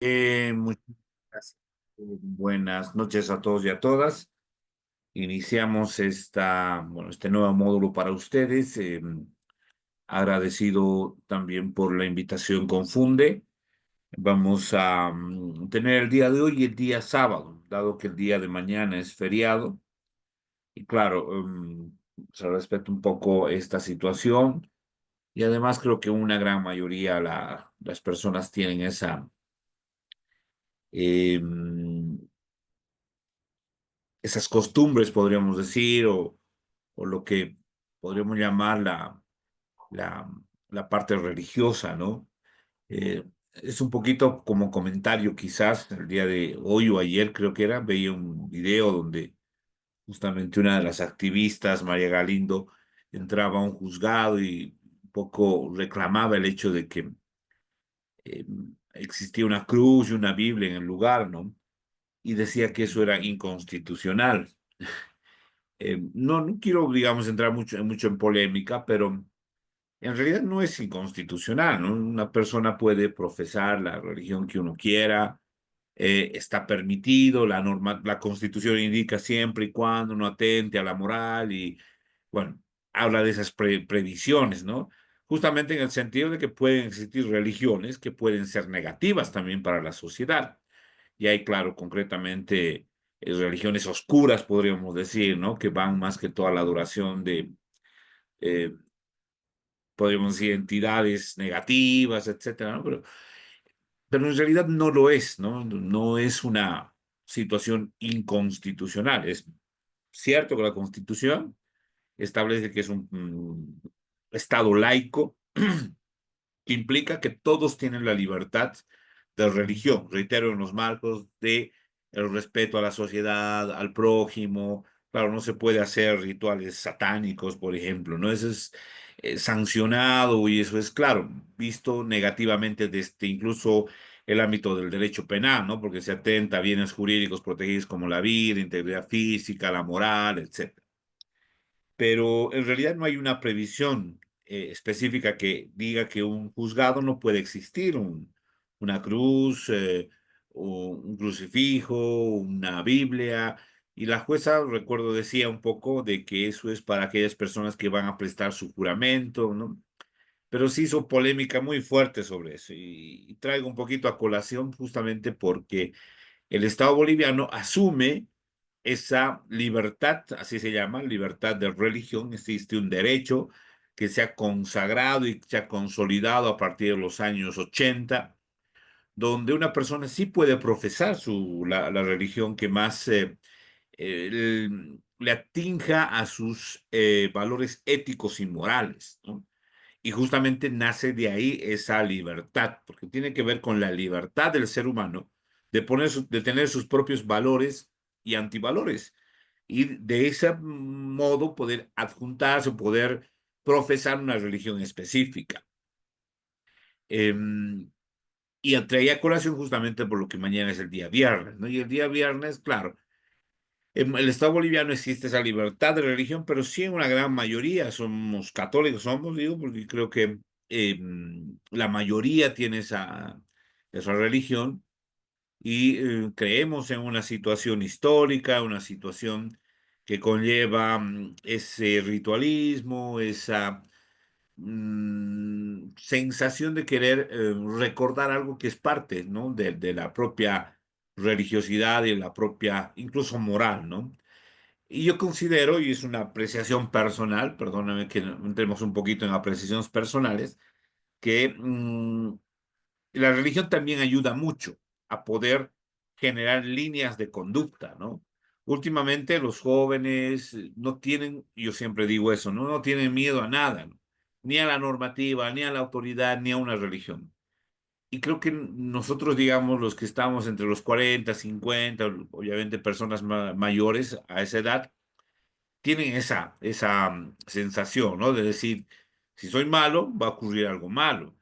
Muchas gracias. Buenas noches a todos y a todas. Iniciamos este nuevo módulo para ustedes. Agradecido también por la invitación Confunde. Vamos a tener el día de hoy y el día sábado, dado que el día de mañana es feriado. Y claro, se respeta un poco esta situación. Y además creo que una gran mayoría, las personas tienen em, esas costumbres, podríamos decir, o lo que podríamos llamar la, la parte religiosa, ¿no? Es un poquito como comentario, quizás, el día de hoy o ayer, creo que era, veía un video donde justamente una de las activistas, María Galindo, entraba a un juzgado y un poco reclamaba el hecho de que existía una cruz y una Biblia en el lugar, ¿no? Y decía que eso era inconstitucional. No quiero, digamos, entrar mucho en polémica, pero en realidad no es inconstitucional, ¿no? Una persona puede profesar la religión que uno quiera, está permitido, la Constitución indica siempre y cuando no atente a la moral y, bueno, habla de esas previsiones, ¿no? Justamente en el sentido de que pueden existir religiones que pueden ser negativas también para la sociedad. Y hay, claro, concretamente religiones oscuras, podríamos decir, ¿no? Que van más que toda la adoración de, eh, podríamos decir, entidades negativas, etcétera, ¿no? Pero en realidad no lo es, ¿no? No es una situación inconstitucional. Es cierto que la Constitución establece que es un Estado laico, que implica que todos tienen la libertad de religión, reitero, en los marcos de el respeto a la sociedad, al prójimo. Claro, no se puede hacer rituales satánicos, por ejemplo, ¿no? Eso es sancionado y eso es, claro, visto negativamente desde incluso el ámbito del derecho penal, ¿no? Porque se atenta a bienes jurídicos protegidos como la vida, integridad física, la moral, etcétera. Pero en realidad no hay una previsión específica que diga que un juzgado no puede existir, una cruz, o un crucifijo, una Biblia. Y la jueza, recuerdo, decía un poco de que eso es para aquellas personas que van a prestar su juramento, ¿no? Pero se hizo polémica muy fuerte sobre eso y traigo un poquito a colación justamente porque el Estado boliviano asume esa libertad, así se llama, libertad de religión. Existe un derecho que se ha consagrado y se ha consolidado a partir de los años 80, donde una persona sí puede profesar la religión que más le atinja a sus valores éticos y morales, ¿no? Y justamente nace de ahí esa libertad, porque tiene que ver con la libertad del ser humano de tener sus propios valores y antivalores. Y de ese modo poder adjuntarse, poder profesar una religión específica. Em, y traía a colación justamente por lo que mañana es el día viernes, ¿no? Y el día viernes, claro, en el Estado boliviano existe esa libertad de religión, pero sí en una gran mayoría somos católicos, somos, digo, porque creo que la mayoría tiene esa religión y creemos en una situación histórica, una situación que conlleva ese ritualismo, esa sensación de querer recordar algo que es parte, ¿no? De la propia religiosidad y la propia, incluso moral, ¿no? Y yo considero, y es una apreciación personal, perdóname que entremos un poquito en apreciaciones personales, que la religión también ayuda mucho a poder generar líneas de conducta, ¿no? Últimamente los jóvenes no tienen, yo siempre digo eso, ¿no? No tienen miedo a nada, ¿no? Ni a la normativa, ni a la autoridad, ni a una religión. Y creo que nosotros, digamos, los que estamos entre los 40, 50, obviamente personas mayores a esa edad, tienen esa sensación, ¿no? De decir, si soy malo, va a ocurrir algo malo.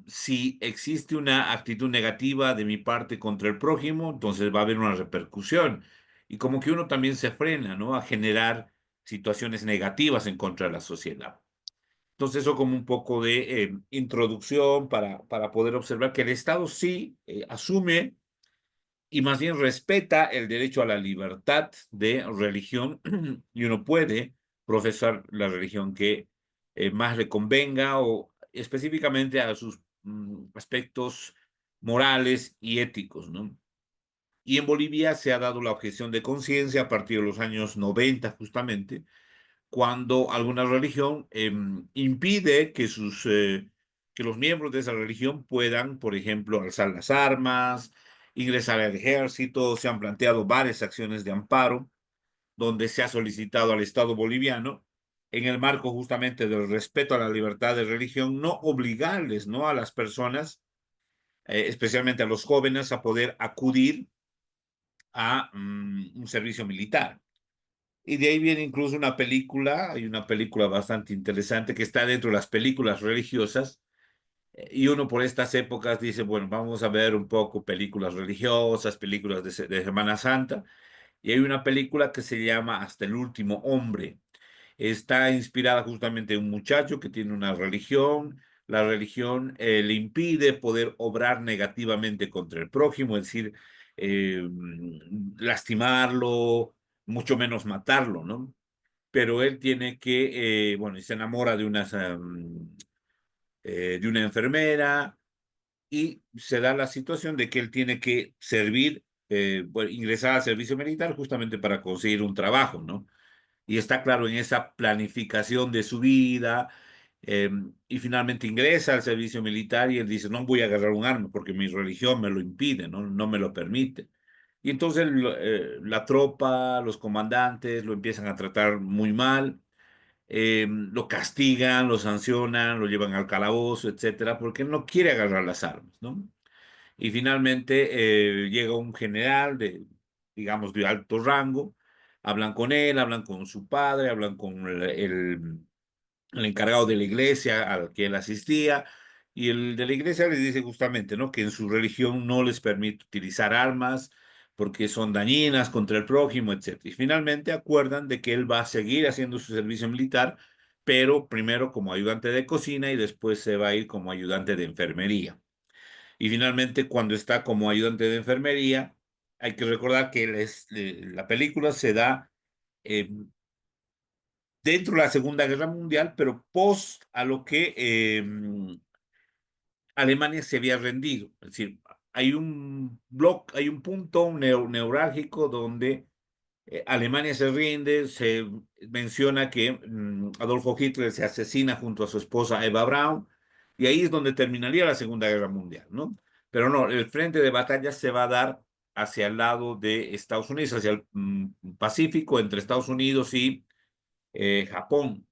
Si existe una actitud negativa de mi parte contra el prójimo, entonces va a haber una repercusión. Y como que uno también se frena, ¿no? A generar situaciones negativas en contra de la sociedad. Entonces, eso como un poco de introducción para poder observar que el Estado sí asume y más bien respeta el derecho a la libertad de religión y uno puede profesar la religión que más le convenga o específicamente a sus aspectos morales y éticos, ¿no? Y en Bolivia se ha dado la objeción de conciencia a partir de los años 90 justamente, cuando alguna religión impide que los miembros de esa religión puedan, por ejemplo, alzar las armas, ingresar al ejército. Se han planteado varias acciones de amparo donde se ha solicitado al Estado boliviano, en el marco justamente del respeto a la libertad de religión, no obligarles, ¿no?, a las personas, especialmente a los jóvenes, a poder acudir a un servicio militar. Y de ahí viene incluso una película, hay una película bastante interesante que está dentro de las películas religiosas, y uno por estas épocas dice, bueno, vamos a ver un poco películas religiosas, películas de Semana Santa, y hay una película que se llama Hasta el último hombre. Está inspirada justamente en un muchacho que tiene una religión. La religión le impide poder obrar negativamente contra el prójimo, es decir, lastimarlo, mucho menos matarlo, ¿no? Pero él tiene que, bueno, y se enamora de una enfermera y se da la situación de que él tiene que servir, bueno, ingresar al servicio militar justamente para conseguir un trabajo, ¿no? Y está claro en esa planificación de su vida, y finalmente ingresa al servicio militar y él dice, no voy a agarrar un arma porque mi religión me lo impide, no, no me lo permite. Y entonces la tropa, los comandantes lo empiezan a tratar muy mal, lo castigan, lo sancionan, lo llevan al calabozo, etcétera, porque él no quiere agarrar las armas, ¿no? Y finalmente llega un general de, digamos, de alto rango, hablan con él, hablan con su padre, hablan con el encargado de la iglesia al que él asistía, y el de la iglesia les dice justamente, ¿no?, que en su religión no les permite utilizar armas porque son dañinas contra el prójimo, etcétera. Y finalmente acuerdan de que él va a seguir haciendo su servicio militar, pero primero como ayudante de cocina y después se va a ir como ayudante de enfermería. Y finalmente, cuando está como ayudante de enfermería, hay que recordar que la película se da eh, dentro de la Segunda Guerra Mundial, pero post a lo que Alemania se había rendido. Es decir, hay un punto neurálgico donde Alemania se rinde, se menciona que Adolfo Hitler se asesina junto a su esposa Eva Braun, y ahí es donde terminaría la Segunda Guerra Mundial, ¿no? Pero no, el frente de batalla se va a dar hacia el lado de Estados Unidos, hacia el Pacífico, entre Estados Unidos y Japón.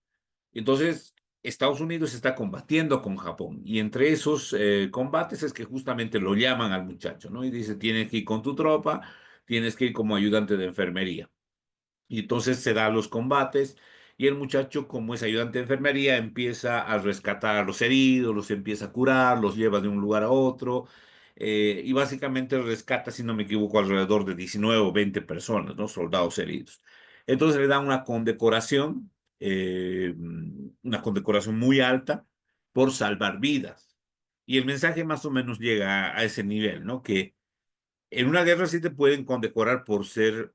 Entonces, Estados Unidos está combatiendo con Japón, y entre esos combates es que justamente lo llaman al muchacho, ¿no? Y dice, tienes que ir con tu tropa, tienes que ir como ayudante de enfermería. Y entonces se dan los combates y el muchacho, como es ayudante de enfermería, empieza a rescatar a los heridos, los empieza a curar, los lleva de un lugar a otro, y básicamente rescata, si no me equivoco, alrededor de 19 o 20 personas, ¿no? Soldados heridos. Entonces le dan una condecoración muy alta por salvar vidas. Y el mensaje más o menos llega a ese nivel, ¿no? Que en una guerra sí te pueden condecorar por ser,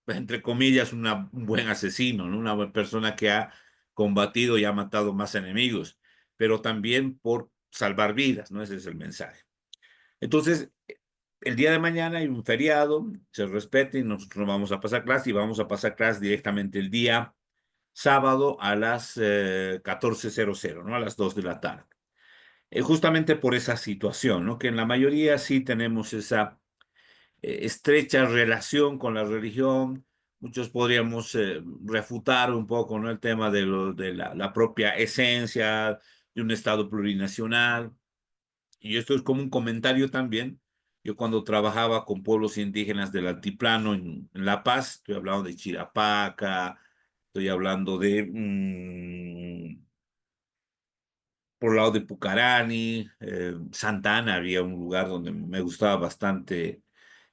entre comillas, un buen asesino, ¿no? Una buena persona que ha combatido y ha matado más enemigos, pero también por salvar vidas, ¿no? Ese es el mensaje. Entonces, el día de mañana hay un feriado, se respeta y nosotros no vamos a pasar clase y vamos a pasar clase directamente el día sábado a las 14:00, ¿no? A las 2 de la tarde. Justamente por esa situación, ¿no? Que en la mayoría sí tenemos esa estrecha relación con la religión. Muchos podríamos refutar un poco, ¿no?, el tema de la propia esencia de un Estado plurinacional. Y esto es como un comentario también. Yo cuando trabajaba con pueblos indígenas del altiplano en La Paz, estoy hablando de Chirapaca, estoy hablando de, por el lado de Pucarani, Santa Ana, había un lugar donde me gustaba bastante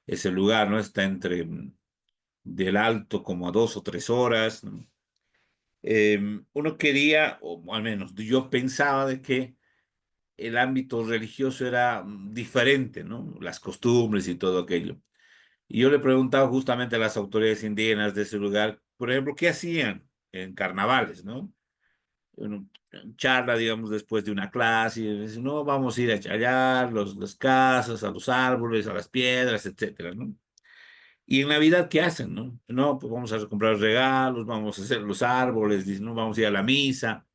ese lugar, ¿no? Está entre del Alto como a 2 o 3 horas, ¿no? uno quería, o al menos yo pensaba de que el ámbito religioso era diferente, ¿no? Las costumbres y todo aquello. Y yo le preguntaba justamente a las autoridades indígenas de ese lugar, por ejemplo, ¿qué hacían en carnavales, no? Uno charla, digamos, después de una clase, y dice, no, vamos a ir a chayar las casas, a los árboles, a las piedras, etcétera, ¿no? Y en Navidad, ¿qué hacen, no? No, pues vamos a comprar regalos, vamos a hacer los árboles, dicen, no, vamos a ir a la misa.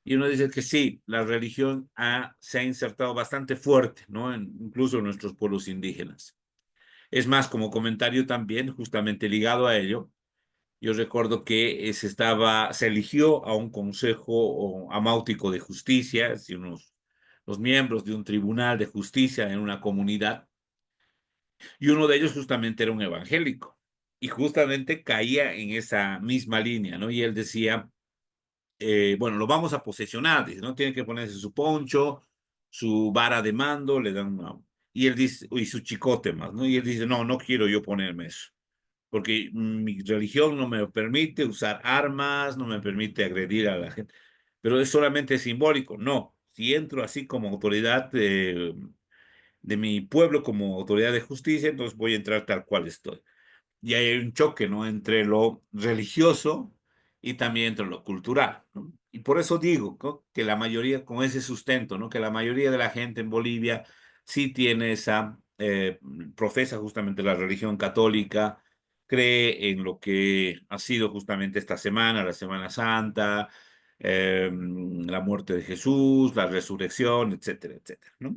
Y uno dice que sí, la religión se ha insertado bastante fuerte, ¿no? Incluso en nuestros pueblos indígenas. Es más, como comentario también, justamente ligado a ello, yo recuerdo que se eligió a un consejo amáutico de justicia, es decir, los miembros de un tribunal de justicia en una comunidad, y uno de ellos justamente era un evangélico, y justamente caía en esa misma línea, ¿no? Y él decía, bueno, lo vamos a posesionar, dice, ¿no? Tiene que ponerse su poncho, su vara de mando, le dan una... Y él dice, y su chicote más, ¿no? Y él dice, no, no quiero yo ponerme eso, porque mi religión no me permite usar armas, no me permite agredir a la gente, pero es solamente simbólico. No, si entro así como autoridad de mi pueblo, como autoridad de justicia, entonces voy a entrar tal cual estoy. Y hay un choque, ¿no? Entre lo religioso y también entre lo cultural, ¿no? Y por eso digo, ¿no? Que la mayoría, con ese sustento, ¿no? Que la mayoría de la gente en Bolivia sí tiene profesa justamente la religión católica, cree en lo que ha sido justamente esta semana, la Semana Santa, la muerte de Jesús, la resurrección, etcétera, etcétera, ¿no?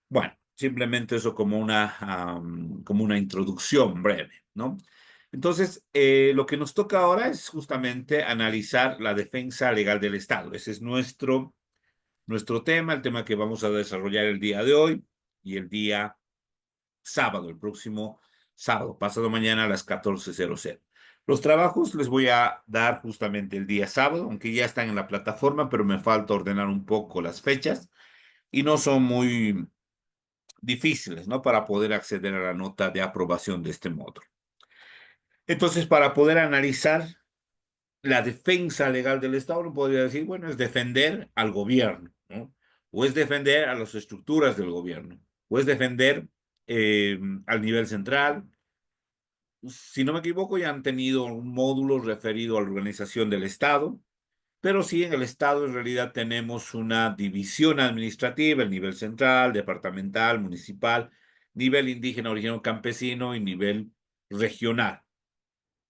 Bueno, simplemente eso como una introducción breve, ¿no? Entonces, lo que nos toca ahora es justamente analizar la defensa legal del Estado. Ese es nuestro tema, el tema que vamos a desarrollar el día de hoy y el día sábado, el próximo sábado, pasado mañana a las 14:00. Los trabajos les voy a dar justamente el día sábado, aunque ya están en la plataforma, pero me falta ordenar un poco las fechas y no son muy difíciles, ¿no? Para poder acceder a la nota de aprobación de este módulo. Entonces, para poder analizar la defensa legal del Estado, uno podría decir, bueno, es defender al gobierno, ¿no? O es defender a las estructuras del gobierno, o es defender al nivel central. Si no me equivoco, ya han tenido un módulo referido a la organización del Estado, pero sí, en el Estado en realidad tenemos una división administrativa, el nivel central, departamental, municipal, nivel indígena, original campesino y nivel regional.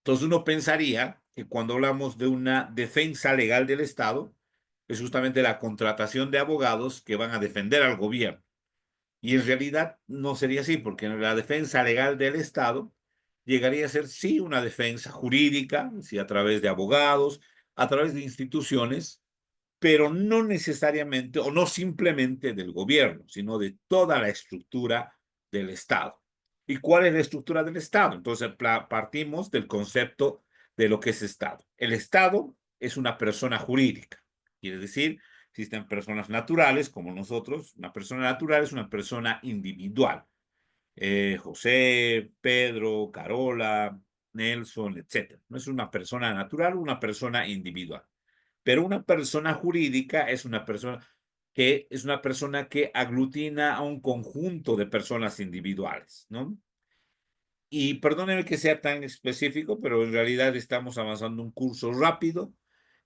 Entonces uno pensaría que cuando hablamos de una defensa legal del Estado, es justamente la contratación de abogados que van a defender al gobierno. Y en realidad no sería así, porque la defensa legal del Estado llegaría a ser sí una defensa jurídica, sí a través de abogados, a través de instituciones, pero no necesariamente o no simplemente del gobierno, sino de toda la estructura del Estado. ¿Y cuál es la estructura del Estado? Entonces partimos del concepto de lo que es Estado. El Estado es una persona jurídica, quiere decir, existen personas naturales como nosotros. Una persona natural es una persona individual. José, Pedro, Carola, Nelson, etcétera. No es una persona natural, una persona individual. Pero una persona jurídica es una persona que aglutina a un conjunto de personas individuales, ¿no? Y perdónenme que sea tan específico, pero en realidad estamos avanzando un curso rápido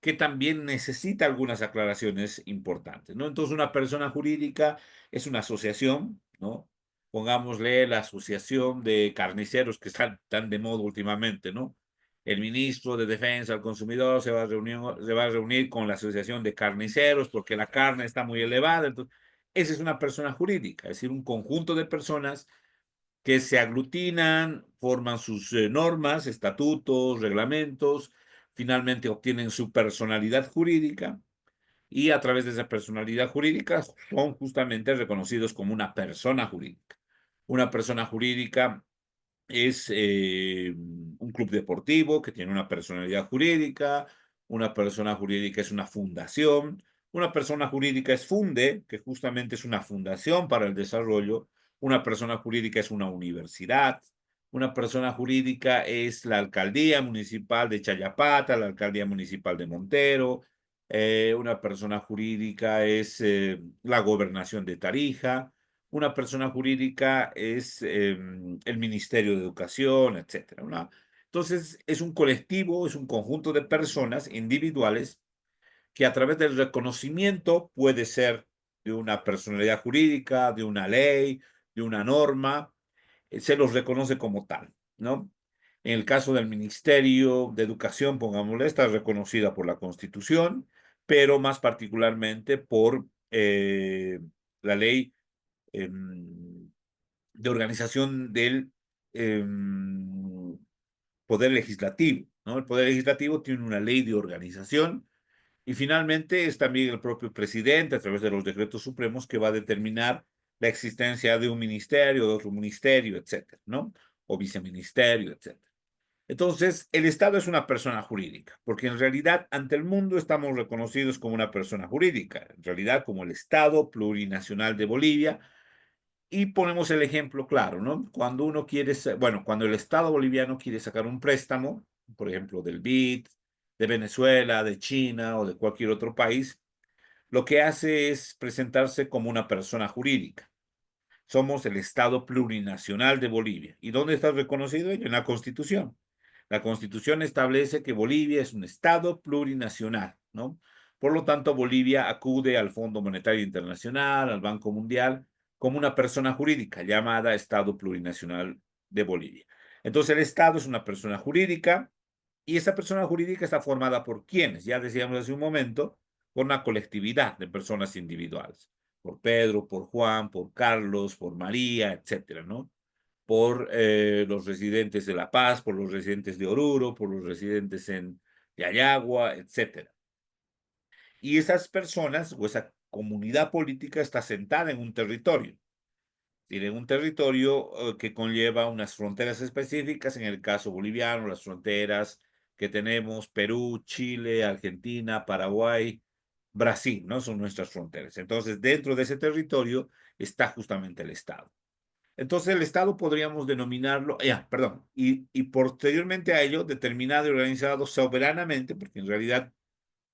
que también necesita algunas aclaraciones importantes, ¿no? Entonces, una persona jurídica es una asociación, ¿no? Pongámosle la asociación de carniceros que están tan de moda últimamente, ¿no? El ministro de Defensa del Consumidor se va a reunir con la asociación de carniceros porque la carne está muy elevada. Entonces, esa es una persona jurídica, es decir, un conjunto de personas que se aglutinan, forman sus normas, estatutos, reglamentos, finalmente obtienen su personalidad jurídica y a través de esa personalidad jurídica son justamente reconocidos como una persona jurídica. Una persona jurídica es un club deportivo que tiene una personalidad jurídica, una persona jurídica es una fundación, una persona jurídica es Funde, que justamente es una fundación para el desarrollo, una persona jurídica es una universidad, Una persona jurídica es la alcaldía municipal de Chayapata, la alcaldía municipal de Montero. Una persona jurídica es la gobernación de Tarija. Una persona jurídica es el Ministerio de Educación, etcétera. Entonces, es un colectivo, es un conjunto de personas individuales que a través del reconocimiento puede ser de una personalidad jurídica, de una ley, de una norma, se los reconoce como tal, ¿no? En el caso del Ministerio de Educación, pongámosle, está reconocida por la Constitución, pero más particularmente por la ley de organización del Poder Legislativo, ¿no? El Poder Legislativo tiene una ley de organización y finalmente es también el propio presidente, a través de los decretos supremos, que va a determinar la existencia de un ministerio, de otro ministerio, etcétera, ¿no? O viceministerio, etcétera. Entonces, el Estado es una persona jurídica, porque en realidad ante el mundo estamos reconocidos como una persona jurídica, en realidad como el Estado plurinacional de Bolivia, y ponemos el ejemplo claro, ¿no? Cuando uno quiere, bueno, cuando el Estado boliviano quiere sacar un préstamo, por ejemplo, del BID, de Venezuela, de China o de cualquier otro país, lo que hace es presentarse como una persona jurídica. Somos el Estado plurinacional de Bolivia. ¿Y dónde está reconocido ello? En la Constitución. La Constitución establece que Bolivia es un Estado plurinacional, ¿no? Por lo tanto, Bolivia acude al Fondo Monetario Internacional, al Banco Mundial, como una persona jurídica llamada Estado Plurinacional de Bolivia. Entonces, el Estado es una persona jurídica y esa persona jurídica está formada por quienes, ya decíamos hace un momento, por una colectividad de personas individuales, por Pedro, por Juan, por Carlos, por María, etcétera, ¿no? Por los residentes de La Paz, por los residentes de Oruro, por los residentes en Yayagua, etcétera. Y esas personas o esa comunidad política está sentada en un territorio. Tiene un territorio que conlleva unas fronteras específicas, en el caso boliviano, las fronteras que tenemos, Perú, Chile, Argentina, Paraguay, Brasil, ¿no? Son nuestras fronteras. Entonces, dentro de ese territorio está justamente el Estado. Entonces, el Estado podríamos denominarlo, ya, perdón, y posteriormente a ello, determinado y organizado soberanamente, porque en realidad,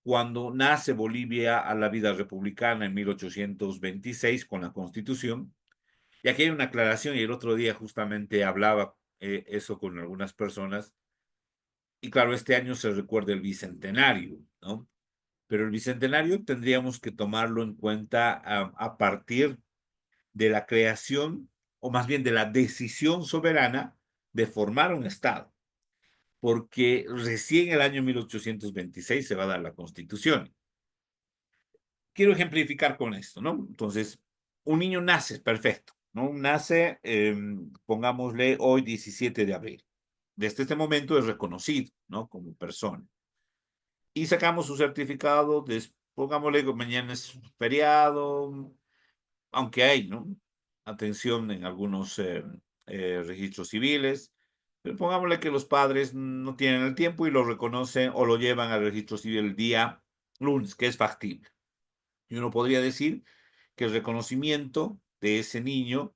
cuando nace Bolivia a la vida republicana en 1826 con la Constitución, y aquí hay una aclaración, y el otro día justamente hablaba eso con algunas personas, y claro, este año se recuerda el bicentenario, ¿no? Pero el bicentenario tendríamos que tomarlo en cuenta a partir de la creación, o más bien de la decisión soberana de formar un Estado, porque recién el año 1826 se va a dar la Constitución. Quiero ejemplificar con esto, ¿no? Entonces, un niño nace, perfecto, ¿no? Nace, pongámosle hoy 17 de abril. Desde este momento es reconocido, ¿no? Como persona. Y sacamos su certificado, pongámosle que mañana es feriado, aunque hay, ¿no? Atención en algunos registros civiles, pero pongámosle que los padres no tienen el tiempo y lo reconocen o lo llevan al registro civil el día lunes, que es factible. Y uno podría decir que el reconocimiento de ese niño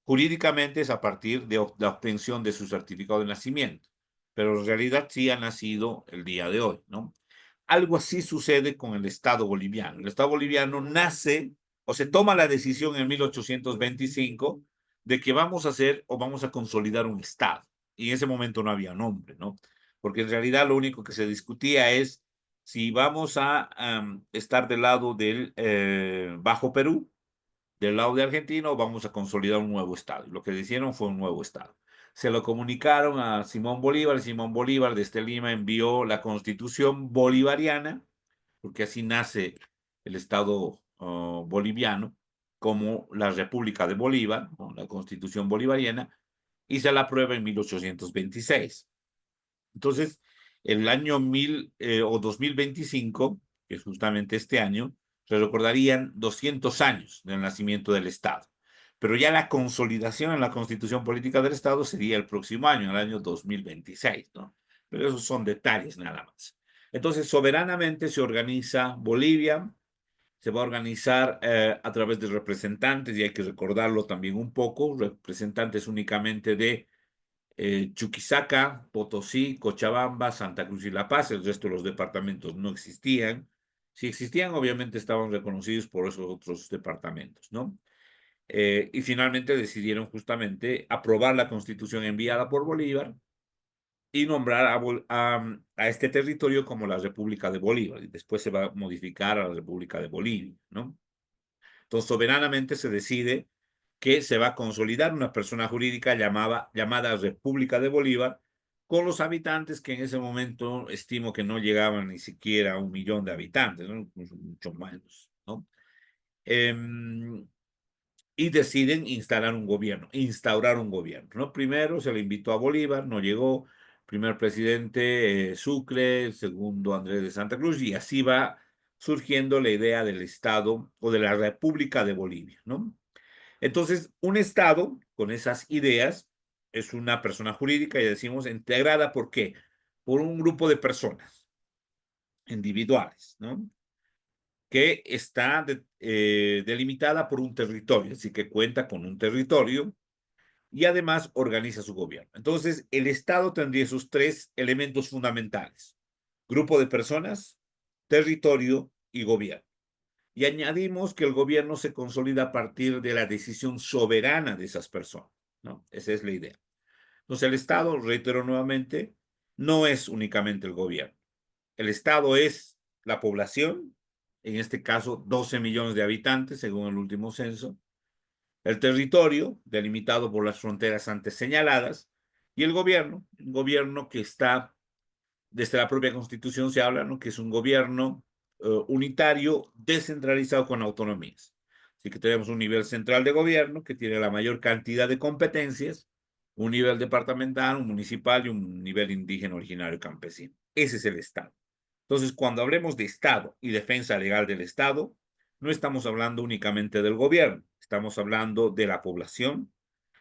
jurídicamente es a partir de la obtención de su certificado de nacimiento, pero en realidad sí ha nacido el día de hoy, ¿no? Algo así sucede con el Estado boliviano. El Estado boliviano nace o se toma la decisión en 1825 de que vamos a hacer o vamos a consolidar un Estado. Y en ese momento no había nombre, ¿no? Porque en realidad lo único que se discutía es si vamos a estar del lado del Bajo Perú, del lado de Argentina, o vamos a consolidar un nuevo Estado. Lo que hicieron fue un nuevo Estado. Se lo comunicaron a Simón Bolívar, y Simón Bolívar desde Lima envió la Constitución bolivariana, porque así nace el Estado boliviano, como la República de Bolívar, ¿no? La Constitución bolivariana, y se la aprueba en 1826. Entonces, el año 2025, que es justamente este año, se recordarían 200 años del nacimiento del Estado. Pero ya la consolidación en la Constitución Política del Estado sería el próximo año, en el año 2026, ¿no? Pero esos son detalles nada más. Entonces, soberanamente se organiza Bolivia, se va a organizar a través de representantes, y hay que recordarlo también un poco, representantes únicamente de Chuquisaca, Potosí, Cochabamba, Santa Cruz y La Paz. El resto de los departamentos no existían. Si existían, obviamente estaban reconocidos por esos otros departamentos, ¿no? Y finalmente decidieron justamente aprobar la constitución enviada por Bolívar y nombrar a este territorio como la República de Bolívar. Y después se va a modificar a la República de Bolivia, ¿no? Entonces, soberanamente se decide que se va a consolidar una persona jurídica llamada República de Bolívar, con los habitantes que en ese momento estimo que no llegaban ni siquiera a 1 millón de habitantes, ¿no? Mucho menos, ¿no? Em, y deciden instaurar un gobierno, ¿no? Primero se le invitó a Bolívar, no llegó, primer presidente Sucre, el segundo Andrés de Santa Cruz, y así va surgiendo la idea del Estado o de la República de Bolivia, ¿no? Entonces, un Estado con esas ideas es una persona jurídica, ya decimos, integrada, ¿por qué? Por un grupo de personas individuales, ¿no? Que está delimitada por un territorio, así que cuenta con un territorio y además organiza su gobierno. Entonces, el Estado tendría esos tres elementos fundamentales: grupo de personas, territorio y gobierno. Y añadimos que el gobierno se consolida a partir de la decisión soberana de esas personas, ¿no? Esa es la idea. Entonces, el Estado, reitero nuevamente, no es únicamente el gobierno. El Estado es la población, en este caso 12 millones de habitantes, según el último censo, el territorio, delimitado por las fronteras antes señaladas, y el gobierno, un gobierno que está, desde la propia Constitución se habla, ¿no? Que es un gobierno unitario, descentralizado con autonomías. Así que tenemos un nivel central de gobierno que tiene la mayor cantidad de competencias, un nivel departamental, un municipal y un nivel indígena originario campesino. Ese es el Estado. Entonces, cuando hablemos de Estado y defensa legal del Estado, no estamos hablando únicamente del gobierno, estamos hablando de la población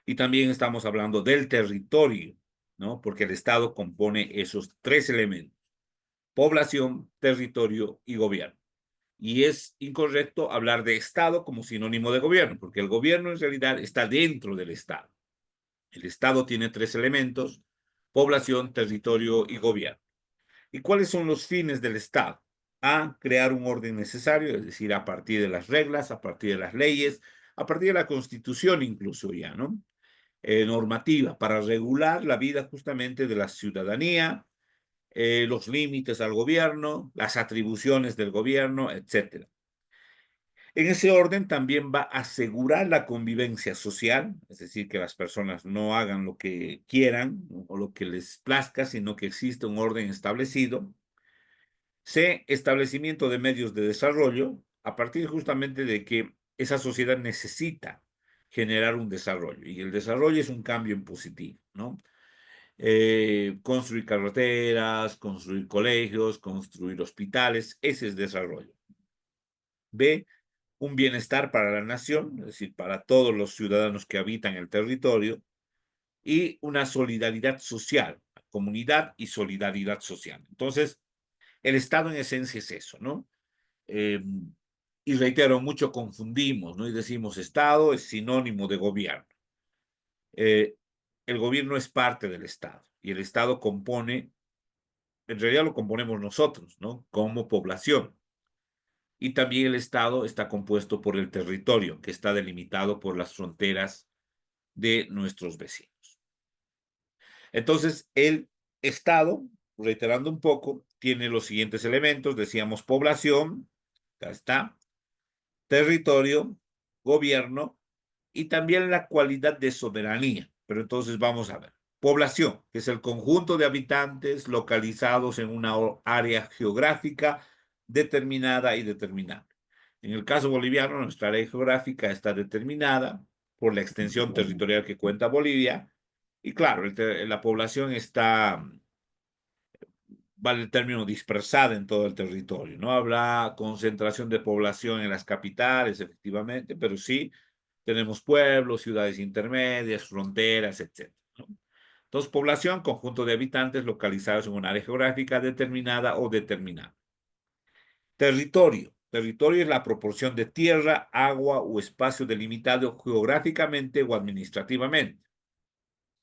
y también estamos hablando del territorio, ¿no? Porque el Estado compone esos tres elementos: población, territorio y gobierno. Y es incorrecto hablar de Estado como sinónimo de gobierno, porque el gobierno en realidad está dentro del Estado. El Estado tiene tres elementos: población, territorio y gobierno. ¿Y cuáles son los fines del Estado? A, crear un orden necesario, es decir, a partir de las reglas, a partir de las leyes, a partir de la Constitución incluso ya, ¿no? Normativa para regular la vida justamente de la ciudadanía, los límites al gobierno, las atribuciones del gobierno, etcétera. En ese orden también va a asegurar la convivencia social, es decir, que las personas no hagan lo que quieran o lo que les plazca, sino que existe un orden establecido. C, establecimiento de medios de desarrollo, a partir justamente de que esa sociedad necesita generar un desarrollo, y el desarrollo es un cambio en positivo, ¿no? Construir carreteras, construir colegios, construir hospitales, ese es desarrollo. B, un bienestar para la nación, es decir, para todos los ciudadanos que habitan el territorio, y una solidaridad social, comunidad y solidaridad social. Entonces, el Estado en esencia es eso, ¿no? Eh, y reitero, mucho confundimos, ¿no? Y decimos, Estado es sinónimo de gobierno. Eh, el gobierno es parte del Estado y el Estado compone, en realidad lo componemos nosotros, ¿no? Como población. Y también el Estado está compuesto por el territorio, que está delimitado por las fronteras de nuestros vecinos. Entonces, el Estado, reiterando un poco, tiene los siguientes elementos: decíamos población, acá está, territorio, gobierno y también la cualidad de soberanía. Pero entonces vamos a ver. Población, que es el conjunto de habitantes localizados en una área geográfica determinada y determinada. En el caso boliviano, nuestra área geográfica está determinada por la extensión territorial que cuenta Bolivia. Y claro, la población está, vale el término, dispersada en todo el territorio. No habrá concentración de población en las capitales, efectivamente, pero sí tenemos pueblos, ciudades intermedias, fronteras, etcétera, ¿no? Entonces, población, conjunto de habitantes localizados en un área geográfica determinada o determinada. Territorio. Territorio es la proporción de tierra, agua o espacio delimitado geográficamente o administrativamente.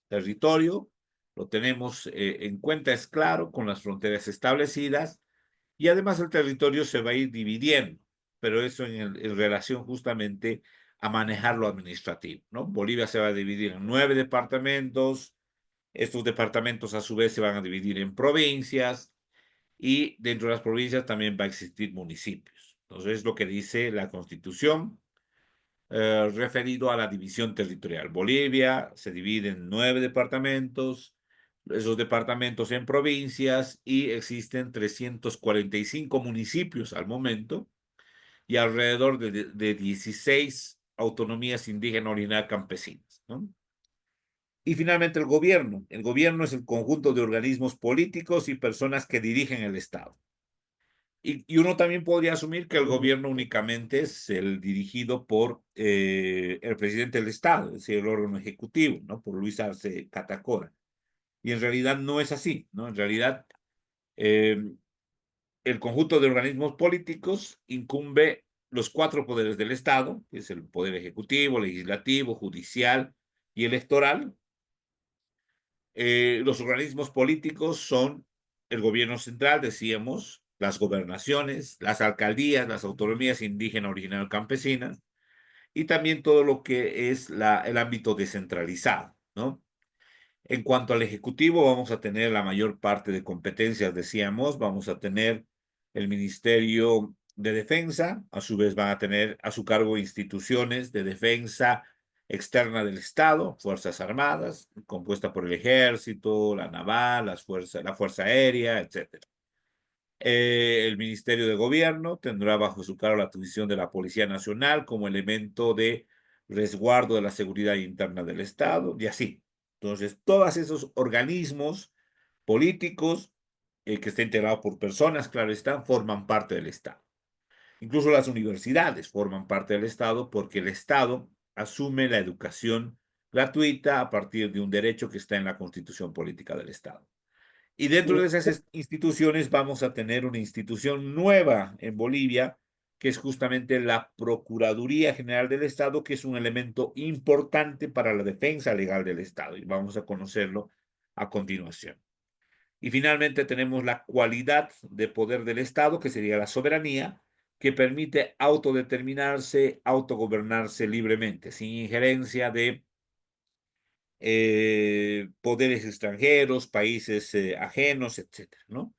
Territorio lo tenemos en cuenta, es claro, con las fronteras establecidas, y además el territorio se va a ir dividiendo, pero eso en relación justamente a manejar lo administrativo, ¿no? Bolivia se va a dividir en 9 departamentos, estos departamentos a su vez se van a dividir en provincias, y dentro de las provincias también va a existir municipios. Entonces, es lo que dice la Constitución referido a la división territorial. Bolivia se divide en 9 departamentos, esos departamentos en provincias, y existen 345 municipios al momento y alrededor de 16 autonomías indígenas originarias campesinas, ¿no? Y finalmente el gobierno. El gobierno es el conjunto de organismos políticos y personas que dirigen el Estado. Y uno también podría asumir que el gobierno únicamente es el dirigido por el presidente del Estado, es decir, el órgano ejecutivo, ¿no? Por Luis Arce Catacora. Y en realidad no es así, ¿no? En realidad, eh, el conjunto de organismos políticos incumbe los 4 poderes del Estado, que es el poder ejecutivo, legislativo, judicial y electoral. Los organismos políticos son el gobierno central, decíamos, las gobernaciones, las alcaldías, las autonomías indígenas originarias campesinas, y también todo lo que es el ámbito descentralizado, ¿no? En cuanto al Ejecutivo, vamos a tener la mayor parte de competencias, decíamos, vamos a tener el Ministerio de Defensa, a su vez van a tener a su cargo instituciones de defensa externa del Estado, Fuerzas Armadas, compuesta por el Ejército, la Naval, la Fuerza Aérea, etcétera. El Ministerio de Gobierno tendrá bajo su cargo la atribución de la Policía Nacional como elemento de resguardo de la seguridad interna del Estado, y así. Entonces, todos esos organismos políticos que estén integrados por personas, claro está, forman parte del Estado. Incluso las universidades forman parte del Estado porque el Estado asume la educación gratuita a partir de un derecho que está en la Constitución Política del Estado. Y dentro de esas instituciones vamos a tener una institución nueva en Bolivia, que es justamente la Procuraduría General del Estado, que es un elemento importante para la defensa legal del Estado. Y vamos a conocerlo a continuación. Y finalmente tenemos la cualidad de poder del Estado, que sería la soberanía, que permite autodeterminarse, autogobernarse libremente, sin injerencia de poderes extranjeros, países ajenos, etcétera, ¿no?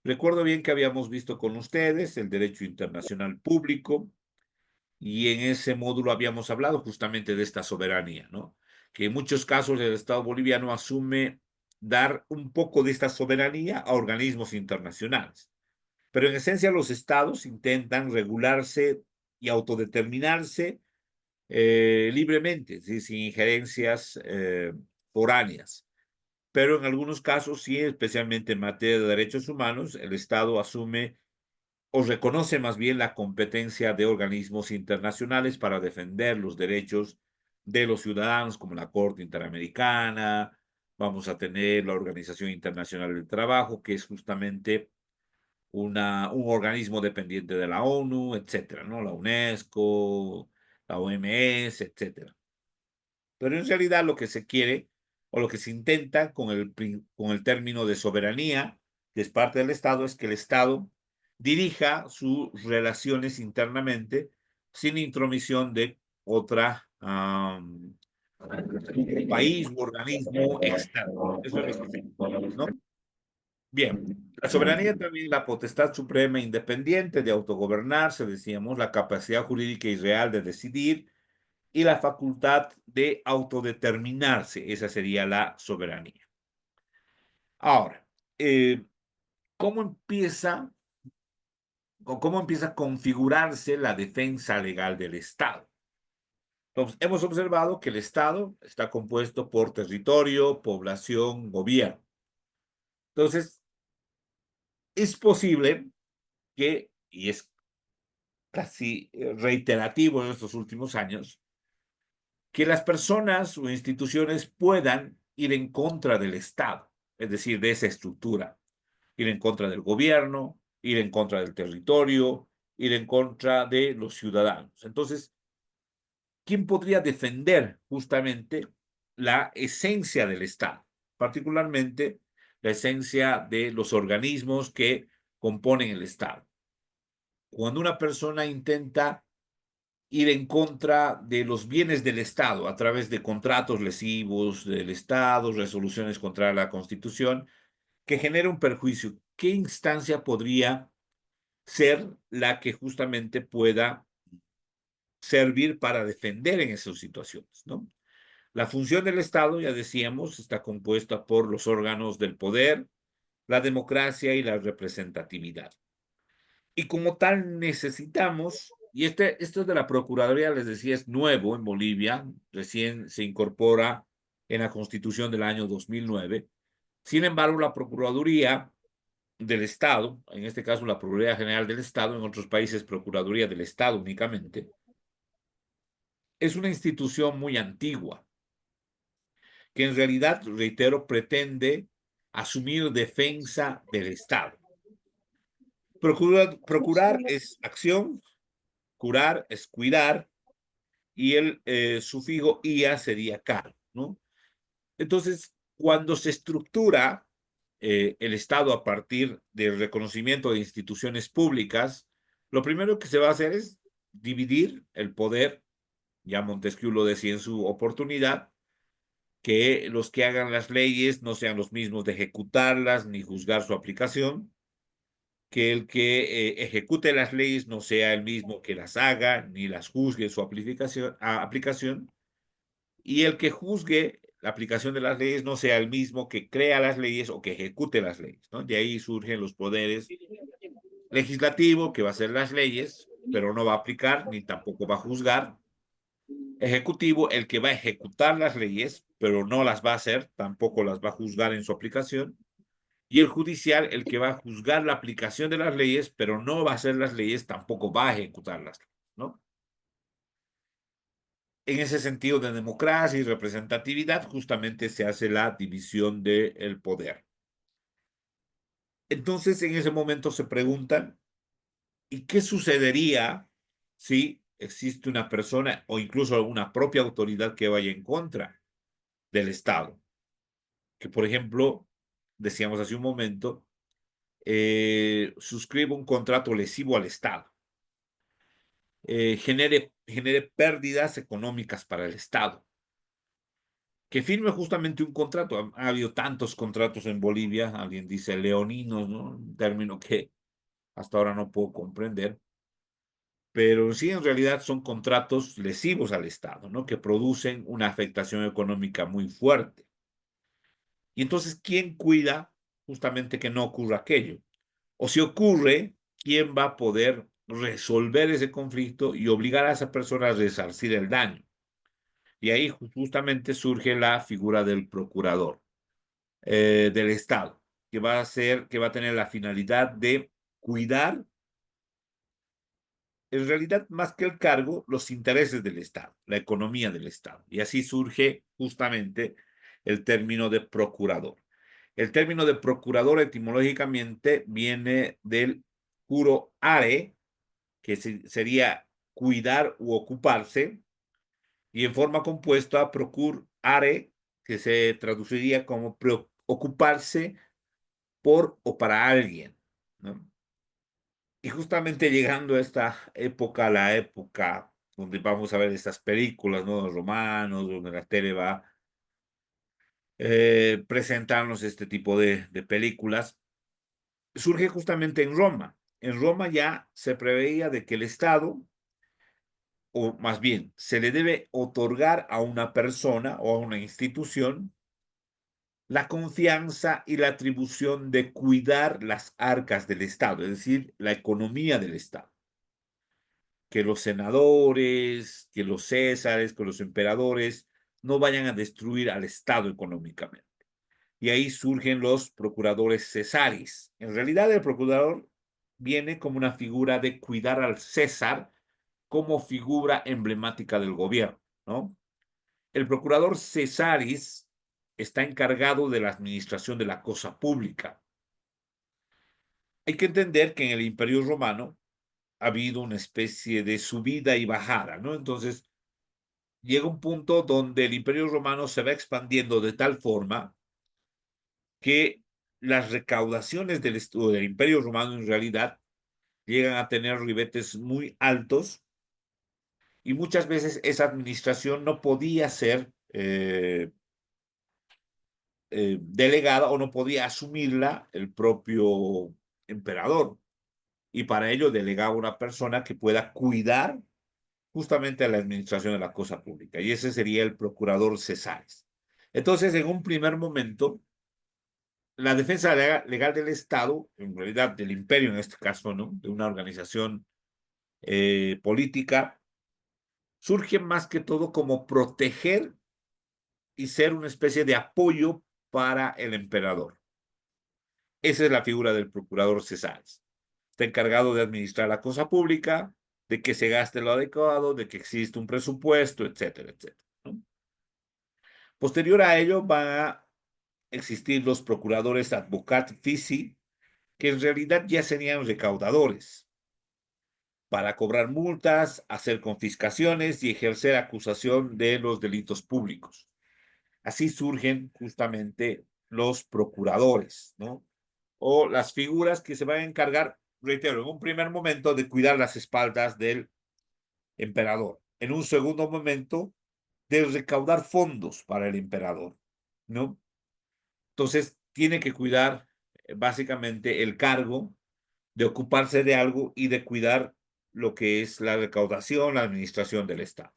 Recuerdo bien que habíamos visto con ustedes el derecho internacional público y en ese módulo habíamos hablado justamente de esta soberanía, ¿no? Que en muchos casos el Estado boliviano asume dar un poco de esta soberanía a organismos internacionales. Pero en esencia los estados intentan regularse y autodeterminarse libremente, ¿sí? Sin injerencias foráneas. Pero en algunos casos sí, especialmente en materia de derechos humanos, el Estado asume o reconoce más bien la competencia de organismos internacionales para defender los derechos de los ciudadanos, como la Corte Interamericana. Vamos a tener la Organización Internacional del Trabajo, que es justamente un organismo dependiente de la ONU, etcétera, ¿no? La UNESCO, la OMS, etcétera. Pero en realidad lo que se quiere o lo que se intenta con el término de soberanía, que es parte del Estado, es que el Estado dirija sus relaciones internamente sin intromisión de otra país u organismo externo. Eso es lo que se quiere, ¿no? Bien, la soberanía también es la potestad suprema e independiente de autogobernarse, decíamos, la capacidad jurídica y real de decidir y la facultad de autodeterminarse. Esa sería la soberanía. Ahora, eh, ¿cómo empieza cómo empieza a configurarse la defensa legal del Estado? Entonces, hemos observado que el Estado está compuesto por territorio, población, gobierno. Entonces, es posible que, y es casi reiterativo en estos últimos años, que las personas o instituciones puedan ir en contra del Estado, es decir, de esa estructura, ir en contra del gobierno, ir en contra del territorio, ir en contra de los ciudadanos. Entonces, ¿quién podría defender justamente la esencia del Estado? particularmente la esencia de los organismos que componen el Estado. Cuando una persona intenta ir en contra de los bienes del Estado a través de contratos lesivos del Estado, resoluciones contra la Constitución, que genera un perjuicio, ¿qué instancia podría ser la que justamente pueda servir para defender en esas situaciones, ¿no? La función del Estado, ya decíamos, está compuesta por los órganos del poder, la democracia y la representatividad. Y como tal necesitamos, y esto de la Procuraduría, les decía, es nuevo en Bolivia, recién se incorpora en la Constitución del año 2009. Sin embargo, la Procuraduría del Estado, en este caso la Procuraduría General del Estado, en otros países Procuraduría del Estado únicamente, es una institución muy antigua, que en realidad, reitero, pretende asumir defensa del Estado. Procurar es acción, curar es cuidar, y el sufijo ia sería car, ¿no? Entonces, cuando se estructura el Estado a partir del reconocimiento de instituciones públicas, lo primero que se va a hacer es dividir el poder, ya Montesquieu lo decía en su oportunidad, que los que hagan las leyes no sean los mismos de ejecutarlas ni juzgar su aplicación, que el que ejecute las leyes no sea el mismo que las haga ni las juzgue en su aplicación, y el que juzgue la aplicación de las leyes no sea el mismo que crea las leyes o que ejecute las leyes, ¿no? De ahí surgen los poderes legislativo, que va a hacer las leyes, pero no va a aplicar ni tampoco va a juzgar. Ejecutivo, el que va a ejecutar las leyes, pero no las va a hacer, tampoco las va a juzgar en su aplicación. Y el judicial, el que va a juzgar la aplicación de las leyes, pero no va a hacer las leyes, tampoco va a ejecutarlas, ¿no? En ese sentido de democracia y representatividad, justamente se hace la división del poder. Entonces, en ese momento se preguntan, ¿y qué sucedería si existe una persona o incluso una propia autoridad que vaya en contra del Estado? Que, por ejemplo, decíamos hace un momento, suscriba un contrato lesivo al Estado, genere pérdidas económicas para el Estado, que firme justamente un contrato. Ha habido tantos contratos en Bolivia, alguien dice leoninos, ¿no? Un término que hasta ahora no puedo comprender, pero sí en realidad son contratos lesivos al Estado, ¿no? Que producen una afectación económica muy fuerte. Y entonces, ¿quién cuida justamente que no ocurra aquello? O si ocurre, ¿quién va a poder resolver ese conflicto y obligar a esa persona a resarcir el daño? Y ahí justamente surge la figura del procurador del Estado, que va a tener la finalidad de cuidar, en realidad, más que el cargo, los intereses del Estado, la economía del Estado. Y así surge justamente el término de procurador. El término de procurador etimológicamente viene del curo are, que sería cuidar u ocuparse, y en forma compuesta procur are, que se traduciría como ocuparse por o para alguien, ¿no? Y justamente llegando a esta época, la época donde vamos a ver estas películas, ¿no? Los romanos, donde la tele va presentarnos este tipo de películas, surge justamente en Roma. En Roma ya se preveía de que el Estado, o más bien, se le debe otorgar a una persona o a una institución la confianza y la atribución de cuidar las arcas del Estado, es decir, la economía del Estado. Que los senadores, que los césares, que los emperadores no vayan a destruir al Estado económicamente. Y ahí surgen los procuradores cesaris. En realidad, el procurador viene como una figura de cuidar al César como figura emblemática del gobierno, ¿no? El procurador cesaris está encargado de la administración de la cosa pública. Hay que entender que en el Imperio Romano ha habido una especie de subida y bajada, ¿no? Entonces, llega un punto donde el Imperio Romano se va expandiendo de tal forma que las recaudaciones del Imperio Romano en realidad llegan a tener ribetes muy altos y muchas veces esa administración no podía ser delegada o no podía asumirla el propio emperador. Y para ello delegaba una persona que pueda cuidar justamente a la administración de la cosa pública. Y ese sería el procurador Cesares. Entonces, en un primer momento, la defensa legal del Estado, en realidad del imperio en este caso, ¿no? De una organización política, surge más que todo como proteger y ser una especie de apoyo para el emperador. Esa es la figura del procurador Cesares. Está encargado de administrar la cosa pública, de que se gaste lo adecuado, de que existe un presupuesto, etcétera, etcétera, ¿no? Posterior a ello van a existir los procuradores advocat fisci, que en realidad ya serían recaudadores para cobrar multas, hacer confiscaciones y ejercer acusación de los delitos públicos. Así surgen justamente los procuradores, ¿no? O las figuras que se van a encargar, reitero, en un primer momento de cuidar las espaldas del emperador, en un segundo momento de recaudar fondos para el emperador, ¿no? Entonces, tiene que cuidar básicamente el cargo de ocuparse de algo y de cuidar lo que es la recaudación, la administración del Estado.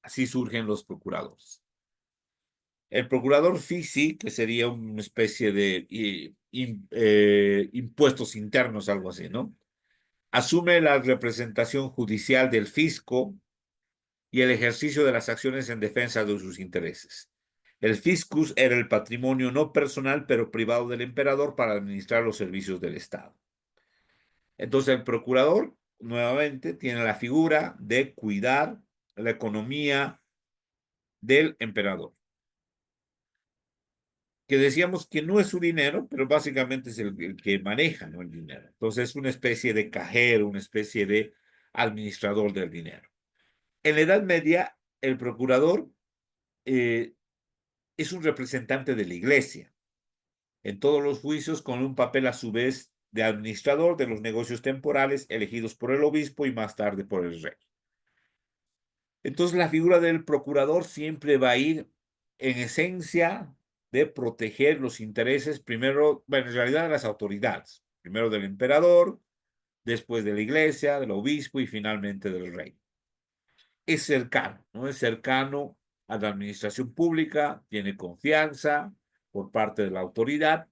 Así surgen los procuradores. El procurador Fisi, que sería una especie de impuestos internos, algo así, ¿no? Asume la representación judicial del fisco y el ejercicio de las acciones en defensa de sus intereses. El fiscus era el patrimonio no personal, pero privado del emperador para administrar los servicios del Estado. Entonces, el procurador, nuevamente, tiene la figura de cuidar la economía del emperador, que decíamos que no es su dinero, pero básicamente es el que maneja, ¿no? El dinero. Entonces, es una especie de cajero, una especie de administrador del dinero. En la Edad Media, el procurador eh, es un representante de la iglesia en todos los juicios, con un papel a su vez de administrador de los negocios temporales elegidos por el obispo y más tarde por el rey. Entonces, la figura del procurador siempre va a ir en esencia de proteger los intereses, primero, bueno, en realidad de las autoridades, primero del emperador, después de la iglesia, del obispo y finalmente del rey. Es cercano, ¿no? Es cercano a la administración pública, tiene confianza por parte de la autoridad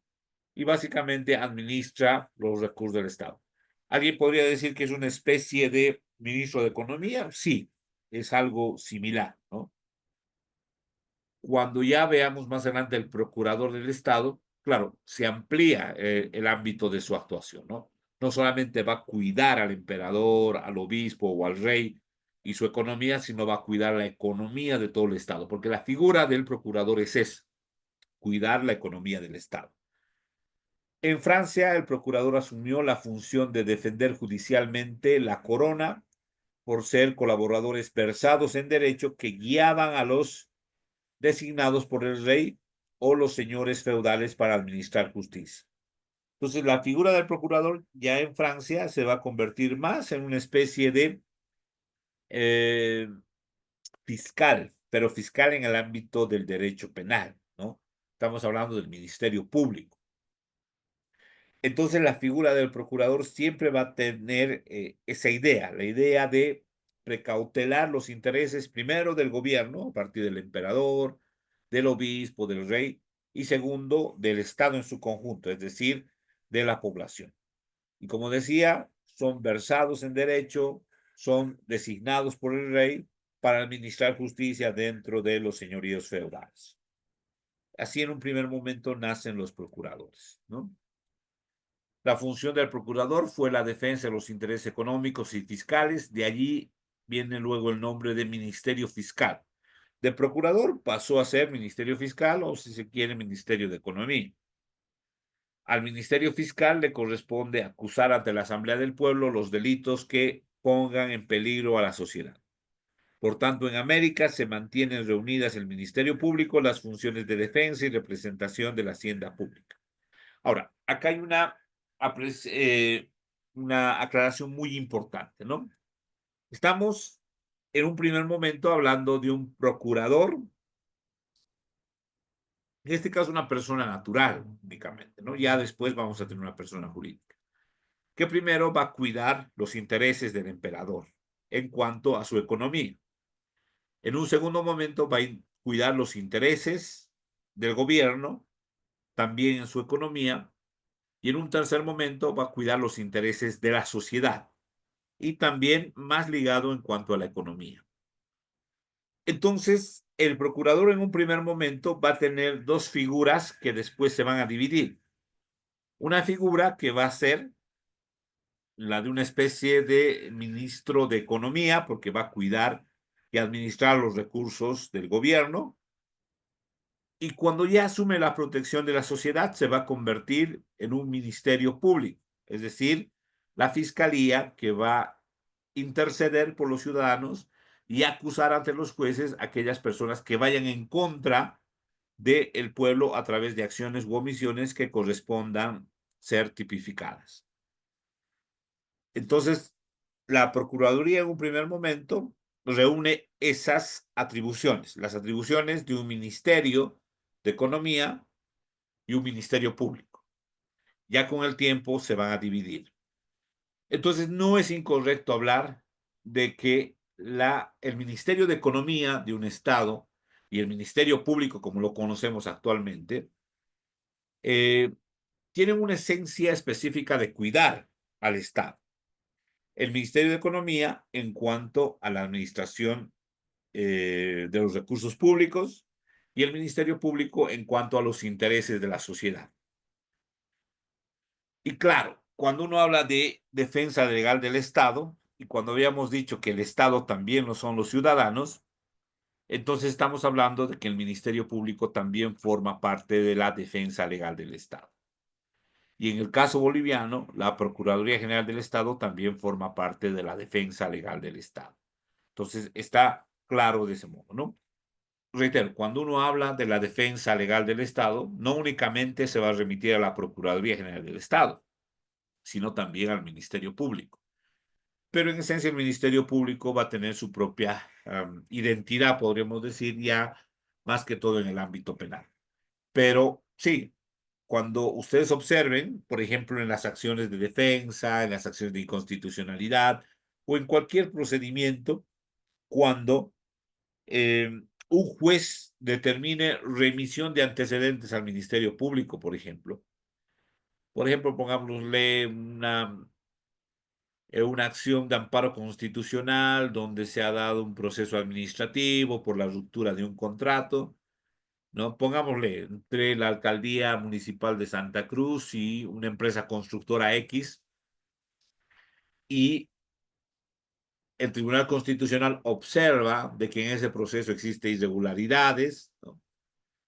y básicamente administra los recursos del Estado. ¿Alguien podría decir que es una especie de ministro de Economía? Sí, es algo similar, ¿no? Cuando ya veamos más adelante el procurador del Estado, claro, se amplía el ámbito de su actuación, ¿no? No solamente va a cuidar al emperador, al obispo o al rey y su economía, sino va a cuidar la economía de todo el Estado, porque la figura del procurador es esa, cuidar la economía del Estado. En Francia, el procurador asumió la función de defender judicialmente la corona por ser colaboradores versados en derecho que guiaban a los designados por el rey o los señores feudales para administrar justicia. Entonces, la figura del procurador ya en Francia se va a convertir más en una especie de eh, fiscal, pero fiscal en el ámbito del derecho penal, ¿no? Estamos hablando del Ministerio Público. Entonces, la figura del procurador siempre va a tener esa idea, la idea de precautelar los intereses primero del gobierno, a partir del emperador, del obispo, del rey, y segundo, del Estado en su conjunto, es decir, de la población. Y como decía, son versados en derecho, son designados por el rey para administrar justicia dentro de los señoríos feudales. Así en un primer momento nacen los procuradores, ¿no? La función del procurador fue la defensa de los intereses económicos y fiscales. De allí viene luego el nombre de Ministerio Fiscal. De procurador pasó a ser Ministerio Fiscal o, si se quiere, Ministerio de Economía. Al Ministerio Fiscal le corresponde acusar ante la Asamblea del Pueblo los delitos que pongan en peligro a la sociedad. Por tanto, en América se mantienen reunidas el Ministerio Público, las funciones de defensa y representación de la hacienda pública. Ahora, acá hay una aclaración muy importante, ¿no? Estamos en un primer momento hablando de un procurador, en este caso una persona natural únicamente, ¿no? Ya después vamos a tener una persona jurídica, que primero va a cuidar los intereses del emperador en cuanto a su economía. En un segundo momento va a cuidar los intereses del gobierno, también en su economía, y en un tercer momento va a cuidar los intereses de la sociedad y también más ligado en cuanto a la economía. Entonces, el procurador en un primer momento va a tener dos figuras que después se van a dividir. Una figura que va a ser la de una especie de ministro de Economía, porque va a cuidar y administrar los recursos del gobierno. Y cuando ya asume la protección de la sociedad, se va a convertir en un ministerio público, es decir, la fiscalía que va a interceder por los ciudadanos y acusar ante los jueces a aquellas personas que vayan en contra del pueblo a través de acciones u omisiones que correspondan ser tipificadas. Entonces, la Procuraduría en un primer momento reúne esas atribuciones, las atribuciones de un ministerio de Economía y un ministerio público. Ya con el tiempo se van a dividir. Entonces, no es incorrecto hablar de que el Ministerio de Economía de un Estado y el Ministerio Público, como lo conocemos actualmente, eh, tienen una esencia específica de cuidar al Estado. El Ministerio de Economía en cuanto a la administración de los recursos públicos y el Ministerio Público en cuanto a los intereses de la sociedad. Y claro, cuando uno habla de defensa legal del Estado, y cuando habíamos dicho que el Estado también lo son los ciudadanos, entonces estamos hablando de que el Ministerio Público también forma parte de la defensa legal del Estado. Y en el caso boliviano, la Procuraduría General del Estado también forma parte de la defensa legal del Estado. Entonces, está claro de ese modo, ¿no? Reitero, cuando uno habla de la defensa legal del Estado, no únicamente se va a remitir a la Procuraduría General del Estado, sino también al Ministerio Público. Pero en esencia el Ministerio Público va a tener su propia identidad, podríamos decir, ya más que todo en el ámbito penal. Pero sí, cuando ustedes observen, por ejemplo, en las acciones de defensa, en las acciones de inconstitucionalidad o en cualquier procedimiento, cuando un juez determine remisión de antecedentes al Ministerio Público, por ejemplo, pongámosle una acción de amparo constitucional donde se ha dado un proceso administrativo por la ruptura de un contrato, ¿no? Pongámosle entre la alcaldía municipal de Santa Cruz y una empresa constructora X, y el Tribunal Constitucional observa de que en ese proceso existe irregularidades, ¿no?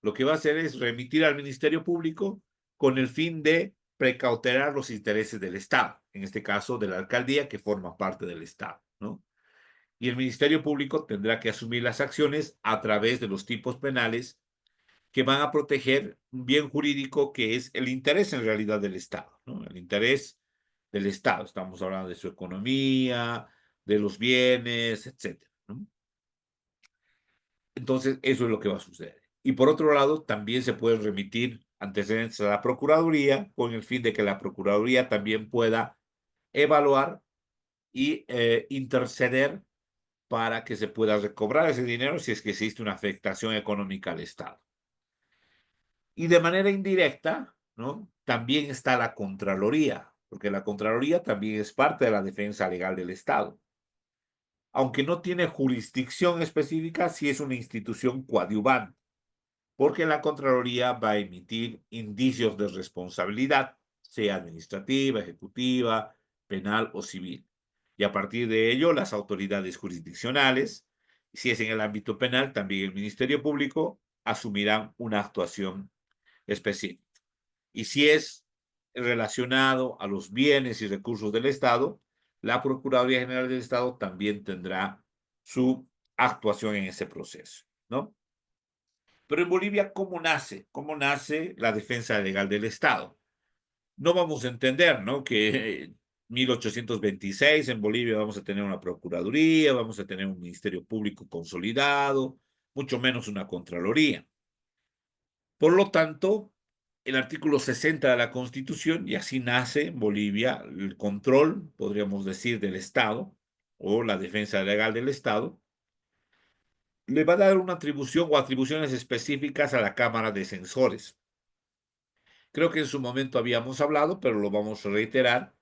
Lo que va a hacer es remitir al Ministerio Público con el fin de precautelar los intereses del Estado, en este caso de la alcaldía que forma parte del Estado, ¿no? Y el Ministerio Público tendrá que asumir las acciones a través de los tipos penales que van a proteger un bien jurídico que es el interés en realidad del Estado, ¿no? El interés del Estado. Estamos hablando de su economía, de los bienes, etcétera, ¿no? Entonces, eso es lo que va a suceder. Y por otro lado, también se pueden remitir antecedentes a la Procuraduría con el fin de que la Procuraduría también pueda evaluar y interceder para que se pueda recobrar ese dinero si es que existe una afectación económica al Estado. Y de manera indirecta, ¿no? También está la Contraloría, porque la Contraloría también es parte de la defensa legal del Estado. Aunque no tiene jurisdicción específica, sí es una institución coadyuvante, porque la Contraloría va a emitir indicios de responsabilidad, sea administrativa, ejecutiva, penal o civil. Y a partir de ello, las autoridades jurisdiccionales, si es en el ámbito penal, también el Ministerio Público, asumirán una actuación específica. Y si es relacionado a los bienes y recursos del Estado, la Procuraduría General del Estado también tendrá su actuación en ese proceso, ¿no? Pero en Bolivia, ¿cómo nace? ¿Cómo nace la defensa legal del Estado? No vamos a entender, ¿no? Que 1826 en Bolivia vamos a tener una procuraduría, vamos a tener un ministerio público consolidado, mucho menos una contraloría. Por lo tanto, el artículo 60 de la Constitución, y así nace en Bolivia el control, podríamos decir, del Estado o la defensa legal del Estado, le va a dar una atribución o atribuciones específicas a la Cámara de Censores. Creo que en su momento habíamos hablado, pero lo vamos a reiterar.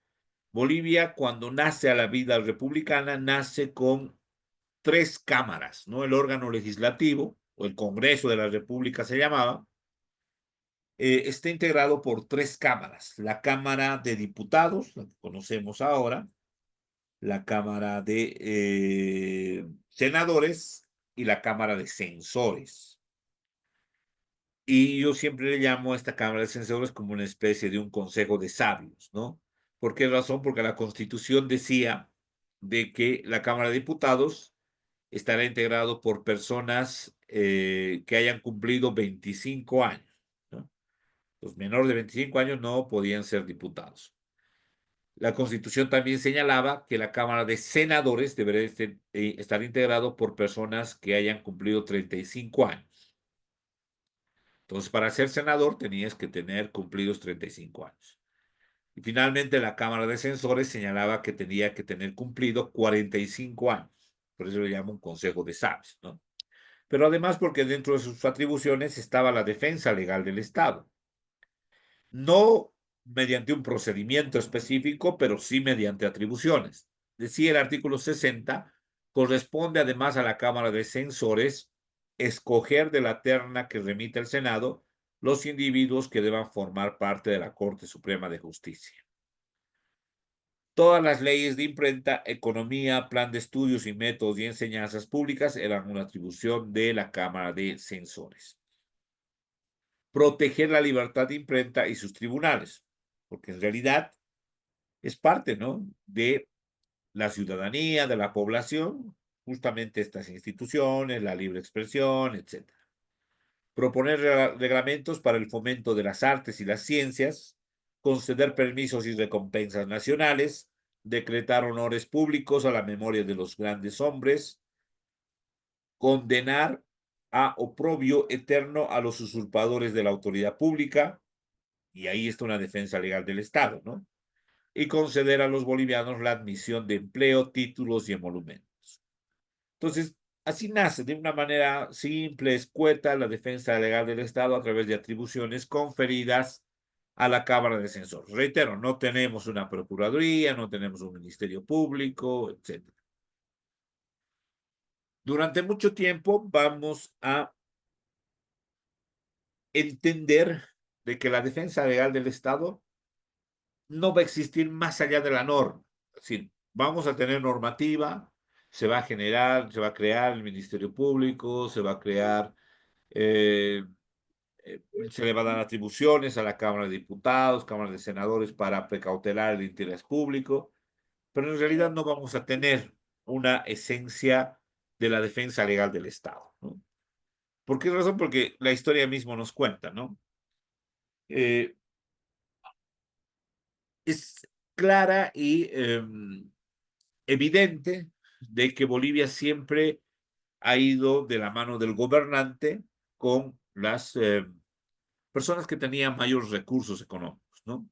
Bolivia, cuando nace a la vida republicana, nace con tres cámaras, ¿no? El órgano legislativo, o el Congreso de la República se llamaba, está integrado por tres cámaras. La Cámara de Diputados, la que conocemos ahora, la Cámara de Senadores y la Cámara de Censores. Y yo siempre le llamo a esta Cámara de Censores como una especie de un consejo de sabios, ¿no? ¿Por qué razón? Porque la Constitución decía de que la Cámara de Diputados estará integrado por personas que hayan cumplido 25 años, ¿no? Los menores de 25 años no podían ser diputados. La Constitución también señalaba que la Cámara de Senadores debería estar integrado por personas que hayan cumplido 35 años. Entonces, para ser senador tenías que tener cumplidos 35 años. Y finalmente la Cámara de Censores señalaba que tenía que tener cumplido 45 años. Por eso le llamo un consejo de sabios, ¿no? Pero además porque dentro de sus atribuciones estaba la defensa legal del Estado. No mediante un procedimiento específico, pero sí mediante atribuciones. Decía el artículo 60, corresponde además a la Cámara de Censores escoger de la terna que remite el Senado los individuos que deban formar parte de la Corte Suprema de Justicia. Todas las leyes de imprenta, economía, plan de estudios y métodos y enseñanzas públicas eran una atribución de la Cámara de Censores. Proteger la libertad de imprenta y sus tribunales, porque en realidad es parte, ¿no?, de la ciudadanía, de la población, justamente estas instituciones, la libre expresión, etcétera. Proponer reglamentos para el fomento de las artes y las ciencias, conceder permisos y recompensas nacionales, decretar honores públicos a la memoria de los grandes hombres, condenar a oprobio eterno a los usurpadores de la autoridad pública, y ahí está una defensa legal del Estado, ¿no? Y conceder a los bolivianos la admisión de empleo, títulos y emolumentos. Entonces, así nace de una manera simple, escueta, la defensa legal del Estado a través de atribuciones conferidas a la Cámara de Censores. Reitero, no tenemos una procuraduría, no tenemos un ministerio público, etc. Durante mucho tiempo vamos a entender de que la defensa legal del Estado no va a existir más allá de la norma. Es decir, vamos a tener normativa, se va a generar, se va a crear el Ministerio Público, se va a crear, eh, se le va a dar atribuciones a la Cámara de Diputados, Cámara de Senadores para precautelar el interés público, pero en realidad no vamos a tener una esencia de la defensa legal del Estado, ¿no? ¿Por qué razón? Porque la historia mismo nos cuenta, ¿no? Eh, es clara y evidente de que Bolivia siempre ha ido de la mano del gobernante con las personas que tenían mayores recursos económicos, ¿no?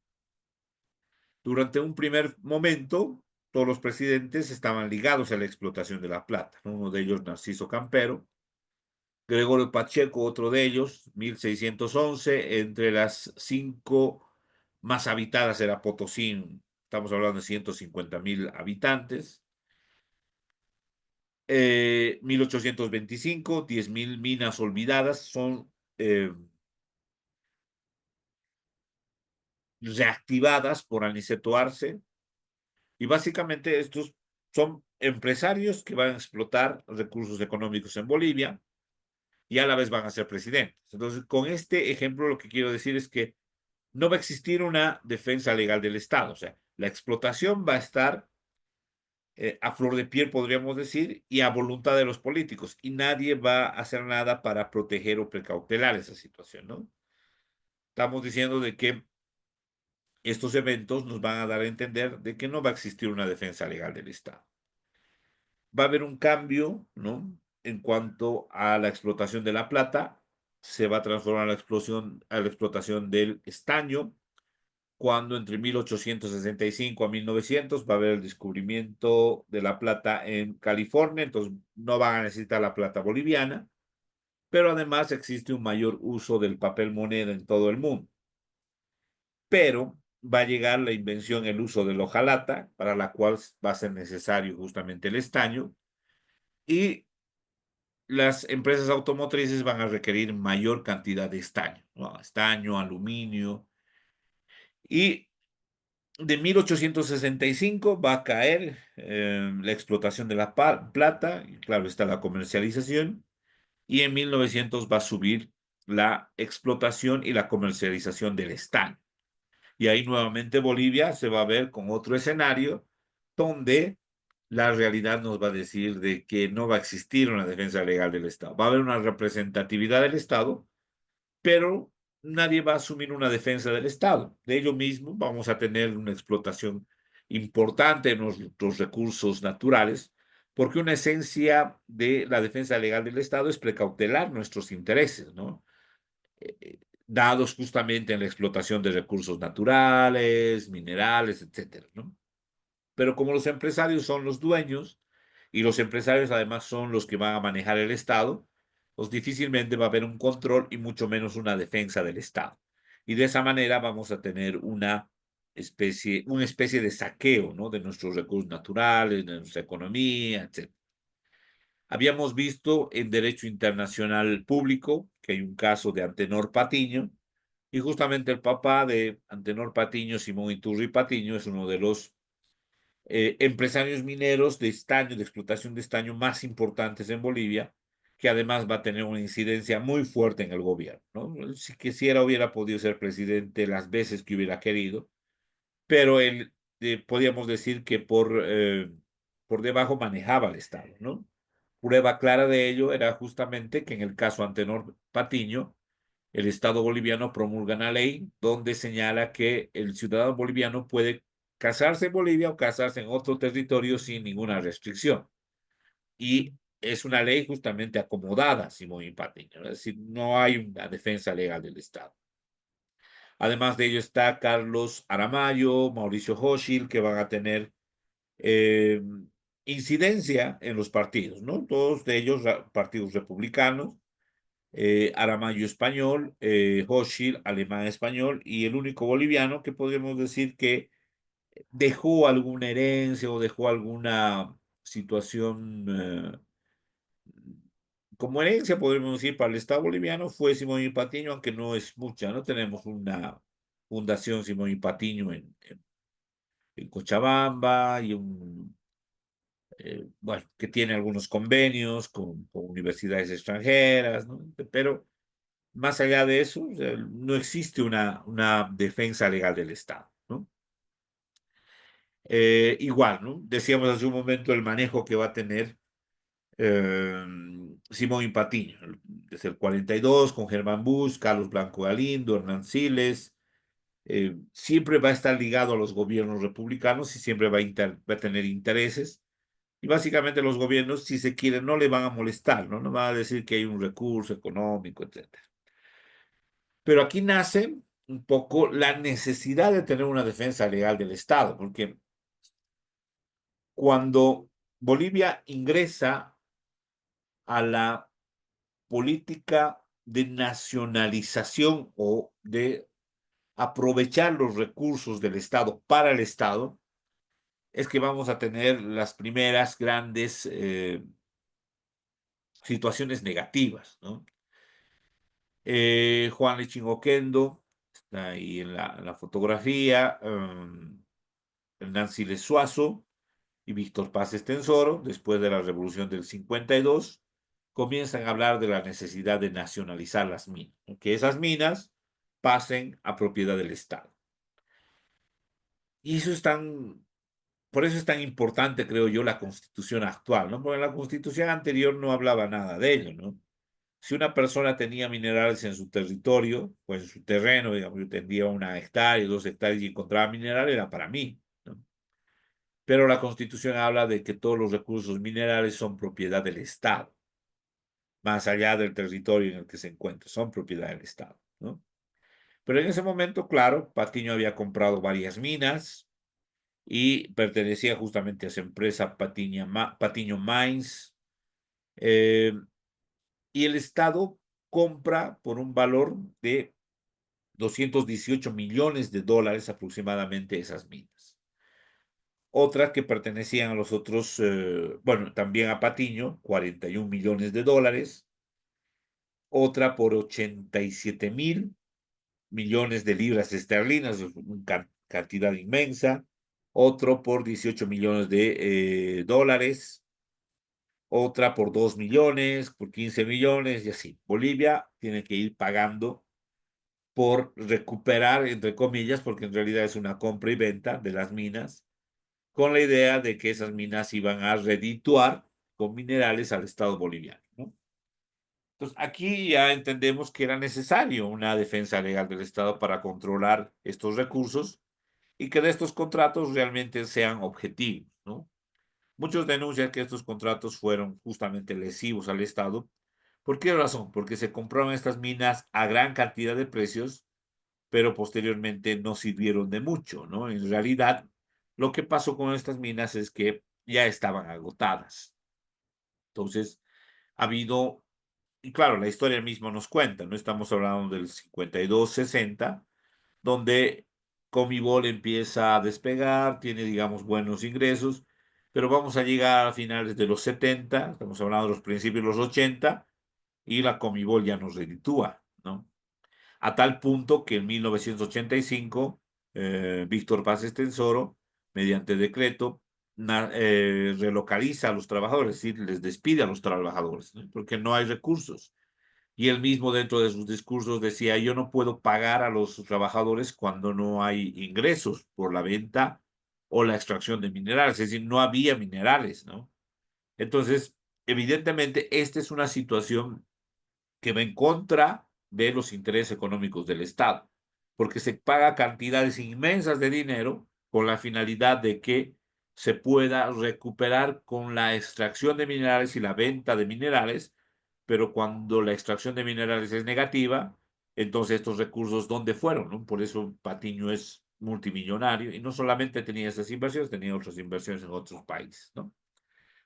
Durante un primer momento, todos los presidentes estaban ligados a la explotación de la plata, ¿no? Uno de ellos, Narciso Campero, Gregorio Pacheco, otro de ellos, 1611, entre las cinco más habitadas era Potosí, estamos hablando de 150,000 habitantes. 1825, 10,000 minas olvidadas son reactivadas por Aniceto Arce, y básicamente estos son empresarios que van a explotar recursos económicos en Bolivia y a la vez van a ser presidentes. Entonces, con este ejemplo lo que quiero decir es que no va a existir una defensa legal del Estado, o sea, la explotación va a estar a flor de piel, podríamos decir, y a voluntad de los políticos. Y nadie va a hacer nada para proteger o precautelar esa situación, ¿no? Estamos diciendo de que estos eventos nos van a dar a entender de que no va a existir una defensa legal del Estado. Va a haber un cambio, ¿no? En cuanto a la explotación de la plata, se va a transformar a la explotación del estaño, cuando entre 1865 a 1900 va a haber el descubrimiento de la plata en California, entonces no van a necesitar la plata boliviana, pero además existe un mayor uso del papel moneda en todo el mundo. Pero va a llegar la invención, el uso del hojalata, para la cual va a ser necesario justamente el estaño, y las empresas automotrices van a requerir mayor cantidad de estaño, ¿no? Estaño, aluminio, y de 1865 va a caer la explotación de la plata, y claro está la comercialización, y en 1900 va a subir la explotación y la comercialización del estaño. Y ahí nuevamente Bolivia se va a ver con otro escenario donde la realidad nos va a decir de que no va a existir una defensa legal del Estado. Va a haber una representatividad del Estado, pero nadie va a asumir una defensa del Estado. De ello mismo vamos a tener una explotación importante en nuestros recursos naturales, porque una esencia de la defensa legal del Estado es precautelar nuestros intereses, ¿no? Dados justamente en la explotación de recursos naturales, minerales, etcétera, ¿no? Pero como los empresarios son los dueños y los empresarios además son los que van a manejar el Estado, pues difícilmente va a haber un control y mucho menos una defensa del Estado. Y de esa manera vamos a tener una especie de saqueo, ¿no? De nuestros recursos naturales, de nuestra economía, etc. Habíamos visto en derecho internacional público que hay un caso de Antenor Patiño, y justamente el papá de Antenor Patiño, Simón Iturri Patiño, es uno de los empresarios mineros de estaño, de explotación de estaño más importantes en Bolivia, que además va a tener una incidencia muy fuerte en el gobierno, ¿no? Si quisiera, hubiera podido ser presidente las veces que hubiera querido, pero él, podríamos decir que por debajo manejaba el Estado, ¿no? Prueba clara de ello era justamente que en el caso Antenor Patiño, el Estado boliviano promulga una ley donde señala que el ciudadano boliviano puede casarse en Bolivia o casarse en otro territorio sin ninguna restricción. Y es una ley justamente acomodada, Simón y Patiño, es decir, no hay una defensa legal del Estado. Además de ello está Carlos Aramayo, Mauricio Hochil, que van a tener eh, incidencia en los partidos, ¿no? Todos de ellos partidos republicanos, Aramayo español, Hochschild alemán español, y el único boliviano que podríamos decir que dejó alguna herencia o dejó alguna situación como herencia, podríamos decir, para el Estado boliviano fue Simón y Patiño, aunque no es mucha, no tenemos una fundación Simón y Patiño en Cochabamba y bueno, que tiene algunos convenios con universidades extranjeras, ¿no? Pero más allá de eso, o sea, no existe una defensa legal del Estado, ¿no? Igual, ¿no? Decíamos hace un momento el manejo que va a tener eh, Simón y Patiño, desde el 42, con Germán Busch, Carlos Blanco Galindo, Hernán Siles, siempre va a estar ligado a los gobiernos republicanos y siempre va a tener intereses. Y básicamente los gobiernos, si se quieren, no le van a molestar, ¿no? No van a decir que hay un recurso económico, etcétera. Pero aquí nace un poco la necesidad de tener una defensa legal del Estado, porque cuando Bolivia ingresa a la política de nacionalización o de aprovechar los recursos del Estado para el Estado, es que vamos a tener las primeras grandes situaciones negativas, ¿no? Juan Lichin Oquendo está ahí en la fotografía. Hernán Siles Suazo y Víctor Paz Estensoro, después de la Revolución del 52, comienzan a hablar de la necesidad de nacionalizar las minas, ¿no? Que esas minas pasen a propiedad del Estado. Y eso es tan por eso es tan importante, creo yo, la constitución actual, ¿no? Porque la constitución anterior no hablaba nada de ello, ¿no? Si una persona tenía minerales en su territorio o en su terreno, digamos, yo tendría 1 hectárea, 2 hectáreas y encontraba mineral, era para mí, ¿no? Pero la Constitución habla de que todos los recursos minerales son propiedad del Estado, más allá del territorio en el que se encuentra, son propiedad del Estado, ¿no? Pero en ese momento, claro, Patiño había comprado varias minas y pertenecía justamente a esa empresa Patiño Mines, eh, y el Estado compra por un valor de 218 millones de dólares aproximadamente esas minas. Otras que pertenecían a los otros, bueno, también a Patiño, 41 millones de dólares. Otra por 87.000 millones de libras esterlinas, una cantidad inmensa. Otro por 18 millones de dólares. Otra por 2 millones, por 15 millones y así. Bolivia tiene que ir pagando por recuperar, entre comillas, porque en realidad es una compra y venta de las minas, con la idea de que esas minas iban a redituar con minerales al Estado boliviano, ¿no? Entonces, aquí ya entendemos que era necesario una defensa legal del Estado para controlar estos recursos y que de estos contratos realmente sean objetivos, ¿no? Muchos denuncian que estos contratos fueron justamente lesivos al Estado. ¿Por qué razón? Porque se compraron estas minas a gran cantidad de precios, pero posteriormente no sirvieron de mucho, ¿no? En realidad, lo que pasó con estas minas es que ya estaban agotadas. Entonces, ha habido, y claro, la historia misma nos cuenta, no estamos hablando del 52-60, donde Comibol empieza a despegar, tiene, digamos, buenos ingresos, pero vamos a llegar a finales de los 70, estamos hablando de los principios de los 80, y la Comibol ya nos reditúa, ¿no? A tal punto que en 1985, Víctor Paz Estensoro, mediante decreto, relocaliza a los trabajadores, es decir, les despide a los trabajadores, ¿no? Porque no hay recursos. Y él mismo dentro de sus discursos decía, yo no puedo pagar a los trabajadores cuando no hay ingresos por la venta o la extracción de minerales, es decir, no había minerales, ¿no? Entonces, evidentemente, esta es una situación que va en contra de los intereses económicos del Estado, porque se paga cantidades inmensas de dinero con la finalidad de que se pueda recuperar con la extracción de minerales y la venta de minerales, pero cuando la extracción de minerales es negativa, entonces estos recursos, ¿dónde fueron? ¿No? Por eso Patiño es multimillonario y no solamente tenía esas inversiones, tenía otras inversiones en otros países, ¿no?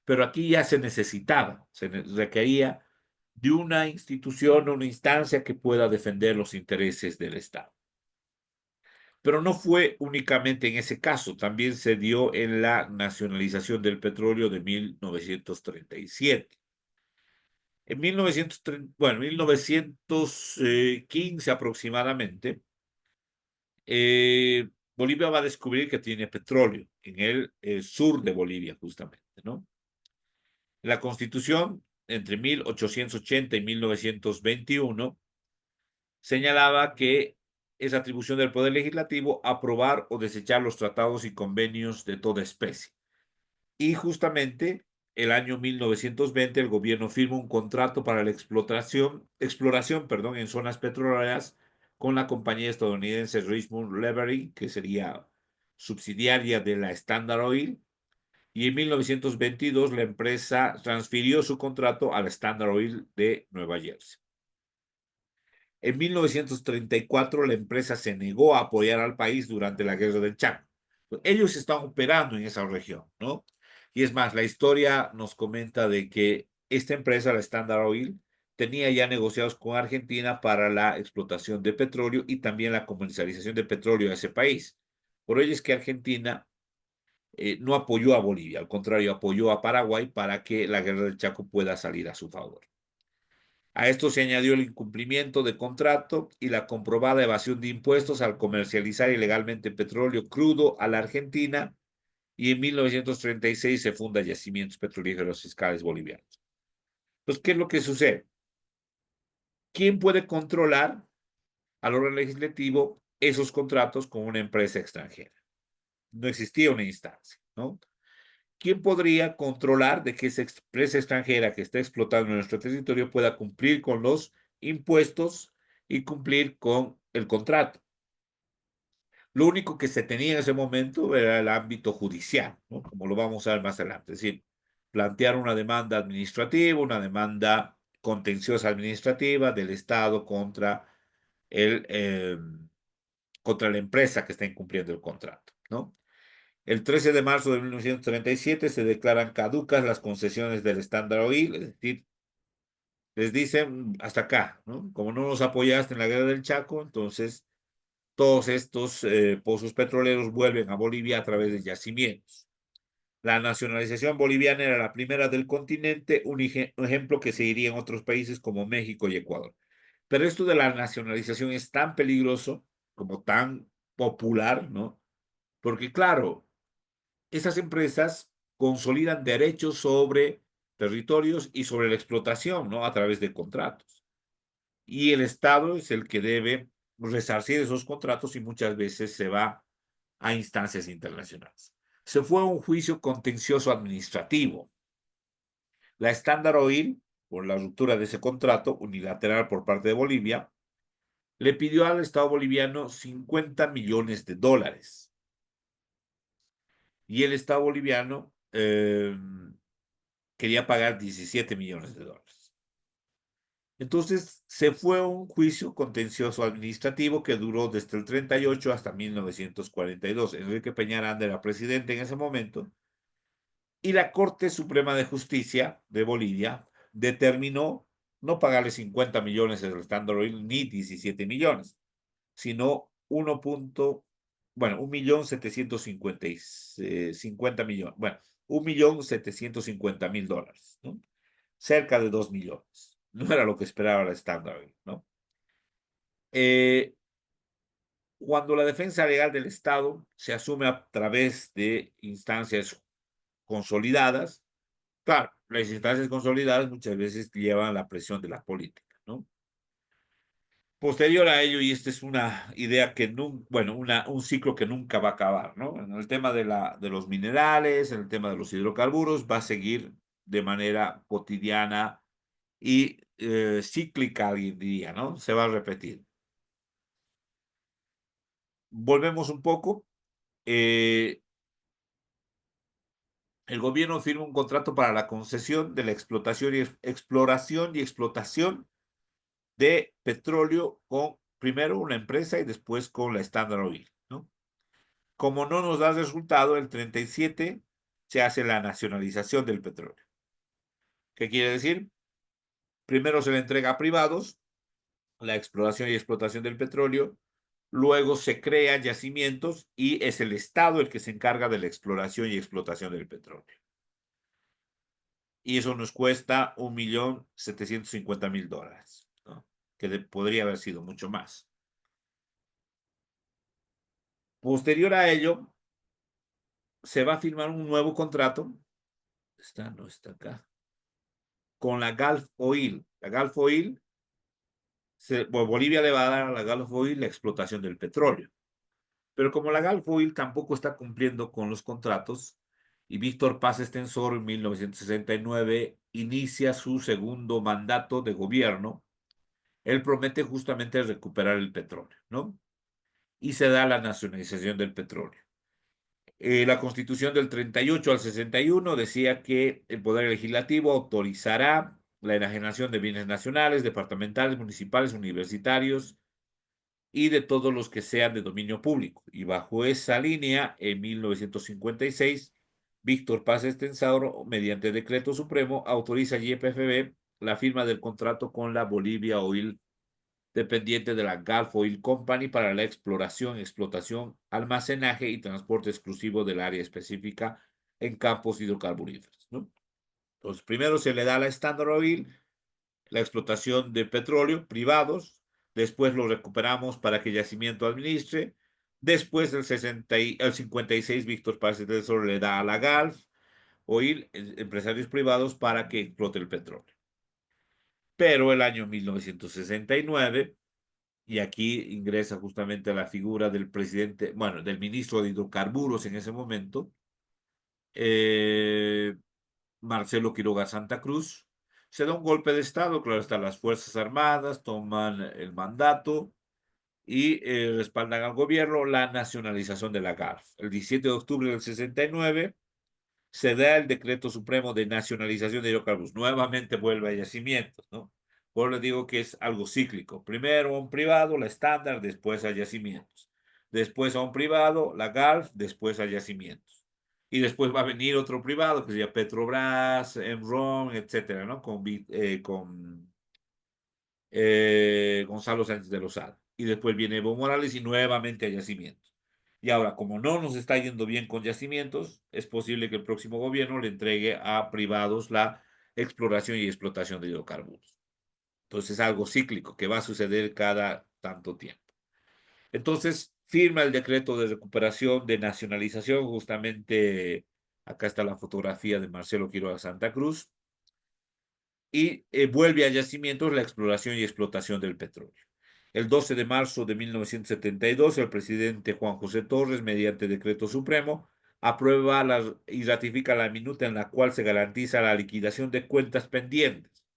Pero aquí ya se necesitaba, requería de una institución o una instancia que pueda defender los intereses del Estado. Pero no fue únicamente en ese caso, también se dio en la nacionalización del petróleo de 1937. En 1930, bueno, 1915 aproximadamente, Bolivia va a descubrir que tiene petróleo en el sur de Bolivia, justamente, ¿no? La Constitución, entre 1880 y 1921, señalaba que es atribución del Poder Legislativo aprobar o desechar los tratados y convenios de toda especie. Y justamente el año 1920 el gobierno firma un contrato para la exploración, perdón, en zonas petroleras con la compañía estadounidense Richmond Levering, que sería subsidiaria de la Standard Oil, y en 1922 la empresa transfirió su contrato a la Standard Oil de Nueva Jersey. En 1934 la empresa se negó a apoyar al país durante la guerra del Chaco. Ellos están operando en esa región, ¿no? Y es más, la historia nos comenta de que esta empresa, la Standard Oil, tenía ya negociados con Argentina para la explotación de petróleo y también la comercialización de petróleo a ese país. Por ello es que Argentina no apoyó a Bolivia, al contrario, apoyó a Paraguay para que la guerra del Chaco pueda salir a su favor. A esto se añadió el incumplimiento de contrato y la comprobada evasión de impuestos al comercializar ilegalmente petróleo crudo a la Argentina, y en 1936 se funda Yacimientos Petrolíferos Fiscales Bolivianos. Pues, ¿qué es lo que sucede? ¿Quién puede controlar al órgano legislativo esos contratos con una empresa extranjera? No existía una instancia, ¿no? ¿Quién podría controlar de que esa empresa extranjera que está explotando nuestro territorio pueda cumplir con los impuestos y cumplir con el contrato? Lo único que se tenía en ese momento era el ámbito judicial, ¿no? Como lo vamos a ver más adelante. Es decir, plantear una demanda administrativa, una demanda contenciosa administrativa del Estado el, eh, contra la empresa que está incumpliendo el contrato, ¿no? El 13 de marzo de 1937 se declaran caducas las concesiones del Standard Oil, es decir, les dicen hasta acá, ¿no? Como no nos apoyaste en la guerra del Chaco, entonces todos estos pozos petroleros vuelven a Bolivia a través de yacimientos. La nacionalización boliviana era la primera del continente, un ejemplo que seguiría en otros países como México y Ecuador. Pero esto de la nacionalización es tan peligroso como tan popular, ¿no? Porque claro, esas empresas consolidan derechos sobre territorios y sobre la explotación, ¿no? A través de contratos. Y el Estado es el que debe resarcir esos contratos y muchas veces se va a instancias internacionales. Se fue a un juicio contencioso administrativo. La Standard Oil, por la ruptura de ese contrato unilateral por parte de Bolivia, le pidió al Estado boliviano 50 millones de dólares. Y el Estado boliviano quería pagar 17 millones de dólares. Entonces se fue a un juicio contencioso administrativo que duró desde el 38 hasta 1942. Enrique Peñaranda era presidente en ese momento y la Corte Suprema de Justicia de Bolivia determinó no pagarle 50 millones al Standard Oil ni 17 millones, sino 1. Bueno, 1.750.000, 50 millones, bueno, 1.750.000 dólares, ¿no? Cerca de 2 millones. No era lo que esperaba la Standard Oil, ¿no? Eh, Cuando la defensa legal del Estado se asume a través de instancias consolidadas, claro, las instancias consolidadas muchas veces llevan la presión de la política, ¿no? Posterior a ello, y esta es una idea que nunca, bueno, un ciclo que nunca va a acabar, ¿no? En el tema de los minerales, en el tema de los hidrocarburos, va a seguir de manera cotidiana y cíclica, alguien diría, ¿no? Se va a repetir. Volvemos un poco. eh, el gobierno firma un contrato para la concesión de la explotación y exploración y explotación de petróleo con primero una empresa y después con la Standard Oil, ¿no? Como no nos da resultado, el 37 se hace la nacionalización del petróleo. ¿Qué quiere decir? Primero se le entrega a privados la exploración y explotación del petróleo, luego se crean yacimientos y es el Estado el que se encarga de la exploración y explotación del petróleo. Y eso nos cuesta 1.750.000 dólares, ¿no? Podría haber sido mucho más. Posterior a ello, se va a firmar un nuevo contrato, no está acá, con la Gulf Oil. La Gulf Oil, Bolivia le va a dar a la Gulf Oil la explotación del petróleo. Pero como la Gulf Oil tampoco está cumpliendo con los contratos, y Víctor Paz Estensoro en 1969 inicia su segundo mandato de gobierno, él promete justamente recuperar el petróleo, ¿no? Y se da la nacionalización del petróleo. La Constitución del 38 al 61 decía que el Poder Legislativo autorizará la enajenación de bienes nacionales, departamentales, municipales, universitarios y de todos los que sean de dominio público. Y bajo esa línea, en 1956, Víctor Paz Estensauro, mediante decreto supremo, autoriza a YPFB la firma del contrato con la Bolivia Oil, dependiente de la Gulf Oil Company, para la exploración, explotación, almacenaje y transporte exclusivo del área específica en campos hidrocarburíferos, ¿no? Entonces, primero se le da a la Standard Oil la explotación de petróleo privados, después lo recuperamos para que Yacimiento administre, después el 56 Víctor Paz del Sol le da a la Gulf Oil, empresarios privados, para que explote el petróleo. Pero el año 1969, y aquí ingresa justamente la figura del presidente, bueno, del ministro de hidrocarburos en ese momento, eh, Marcelo Quiroga Santa Cruz. Se da un golpe de Estado, claro, están las Fuerzas Armadas, toman el mandato y respaldan al gobierno la nacionalización de la GARF. El 17 de octubre del 69 se da el decreto supremo de nacionalización de hidrocarburos. Nuevamente vuelve a yacimientos, ¿no? Por le digo que es algo cíclico. Primero a un privado, la estándar, después a yacimientos. Después a un privado, la GARF, después a yacimientos. Y después va a venir otro privado, que sería Petrobras, Enron, etcétera, ¿no? Con Gonzalo Sánchez de Lozada. Y después viene Evo Morales y nuevamente a yacimientos. Y ahora, como no nos está yendo bien con yacimientos, es posible que el próximo gobierno le entregue a privados la exploración y explotación de hidrocarburos. Entonces es algo cíclico que va a suceder cada tanto tiempo. Entonces firma el decreto de recuperación, de nacionalización, justamente acá está la fotografía de Marcelo Quiroga Santa Cruz, y vuelve a yacimientos la exploración y explotación del petróleo. El 12 de marzo de 1972, el presidente Juan José Torres, mediante decreto supremo, aprueba y ratifica la minuta en la cual se garantiza la liquidación de cuentas pendientes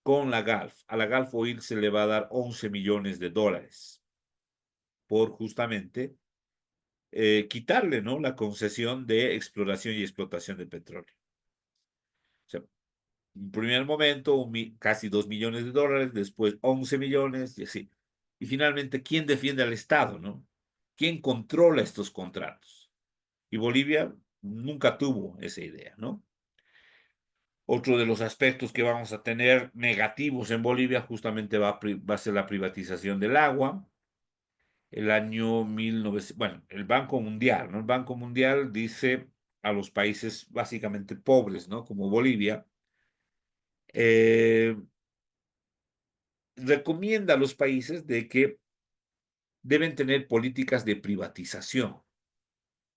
con la GALF. A la GALF Oil se le va a dar 11 millones de dólares por justamente quitarle, ¿no?, la concesión de exploración y explotación de petróleo. O sea, en primer momento, casi 2 millones de dólares, después 11 millones y así. Y finalmente, ¿quién defiende al Estado, no? ¿Quién controla estos contratos? Y Bolivia nunca tuvo esa idea, ¿no? Otro de los aspectos que vamos a tener negativos en Bolivia justamente va a ser la privatización del agua. El año 1900, bueno, el Banco Mundial, ¿no? El Banco Mundial dice a los países básicamente pobres, ¿no? Como Bolivia, eh, recomienda a los países de que deben tener políticas de privatización,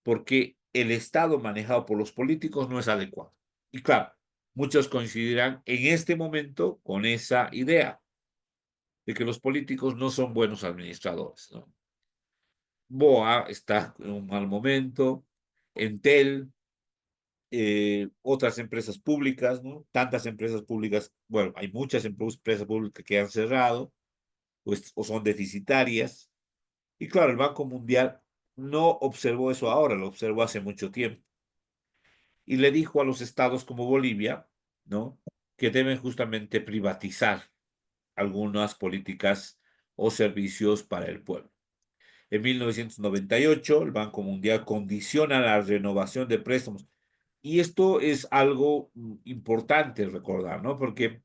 porque el Estado manejado por los políticos no es adecuado. Y claro, muchos coincidirán en este momento con esa idea de que los políticos no son buenos administradores, ¿no? BOA está en un mal momento, Entel, otras empresas públicas, ¿no? Tantas empresas públicas, bueno, hay muchas empresas públicas que han cerrado o son deficitarias. Y claro, el Banco Mundial no observó eso ahora, lo observó hace mucho tiempo. Y le dijo a los estados como Bolivia, ¿no?, que deben justamente privatizar algunas políticas o servicios para el pueblo. En 1998, el Banco Mundial condiciona la renovación de préstamos. Y esto es algo importante recordar, ¿no? Porque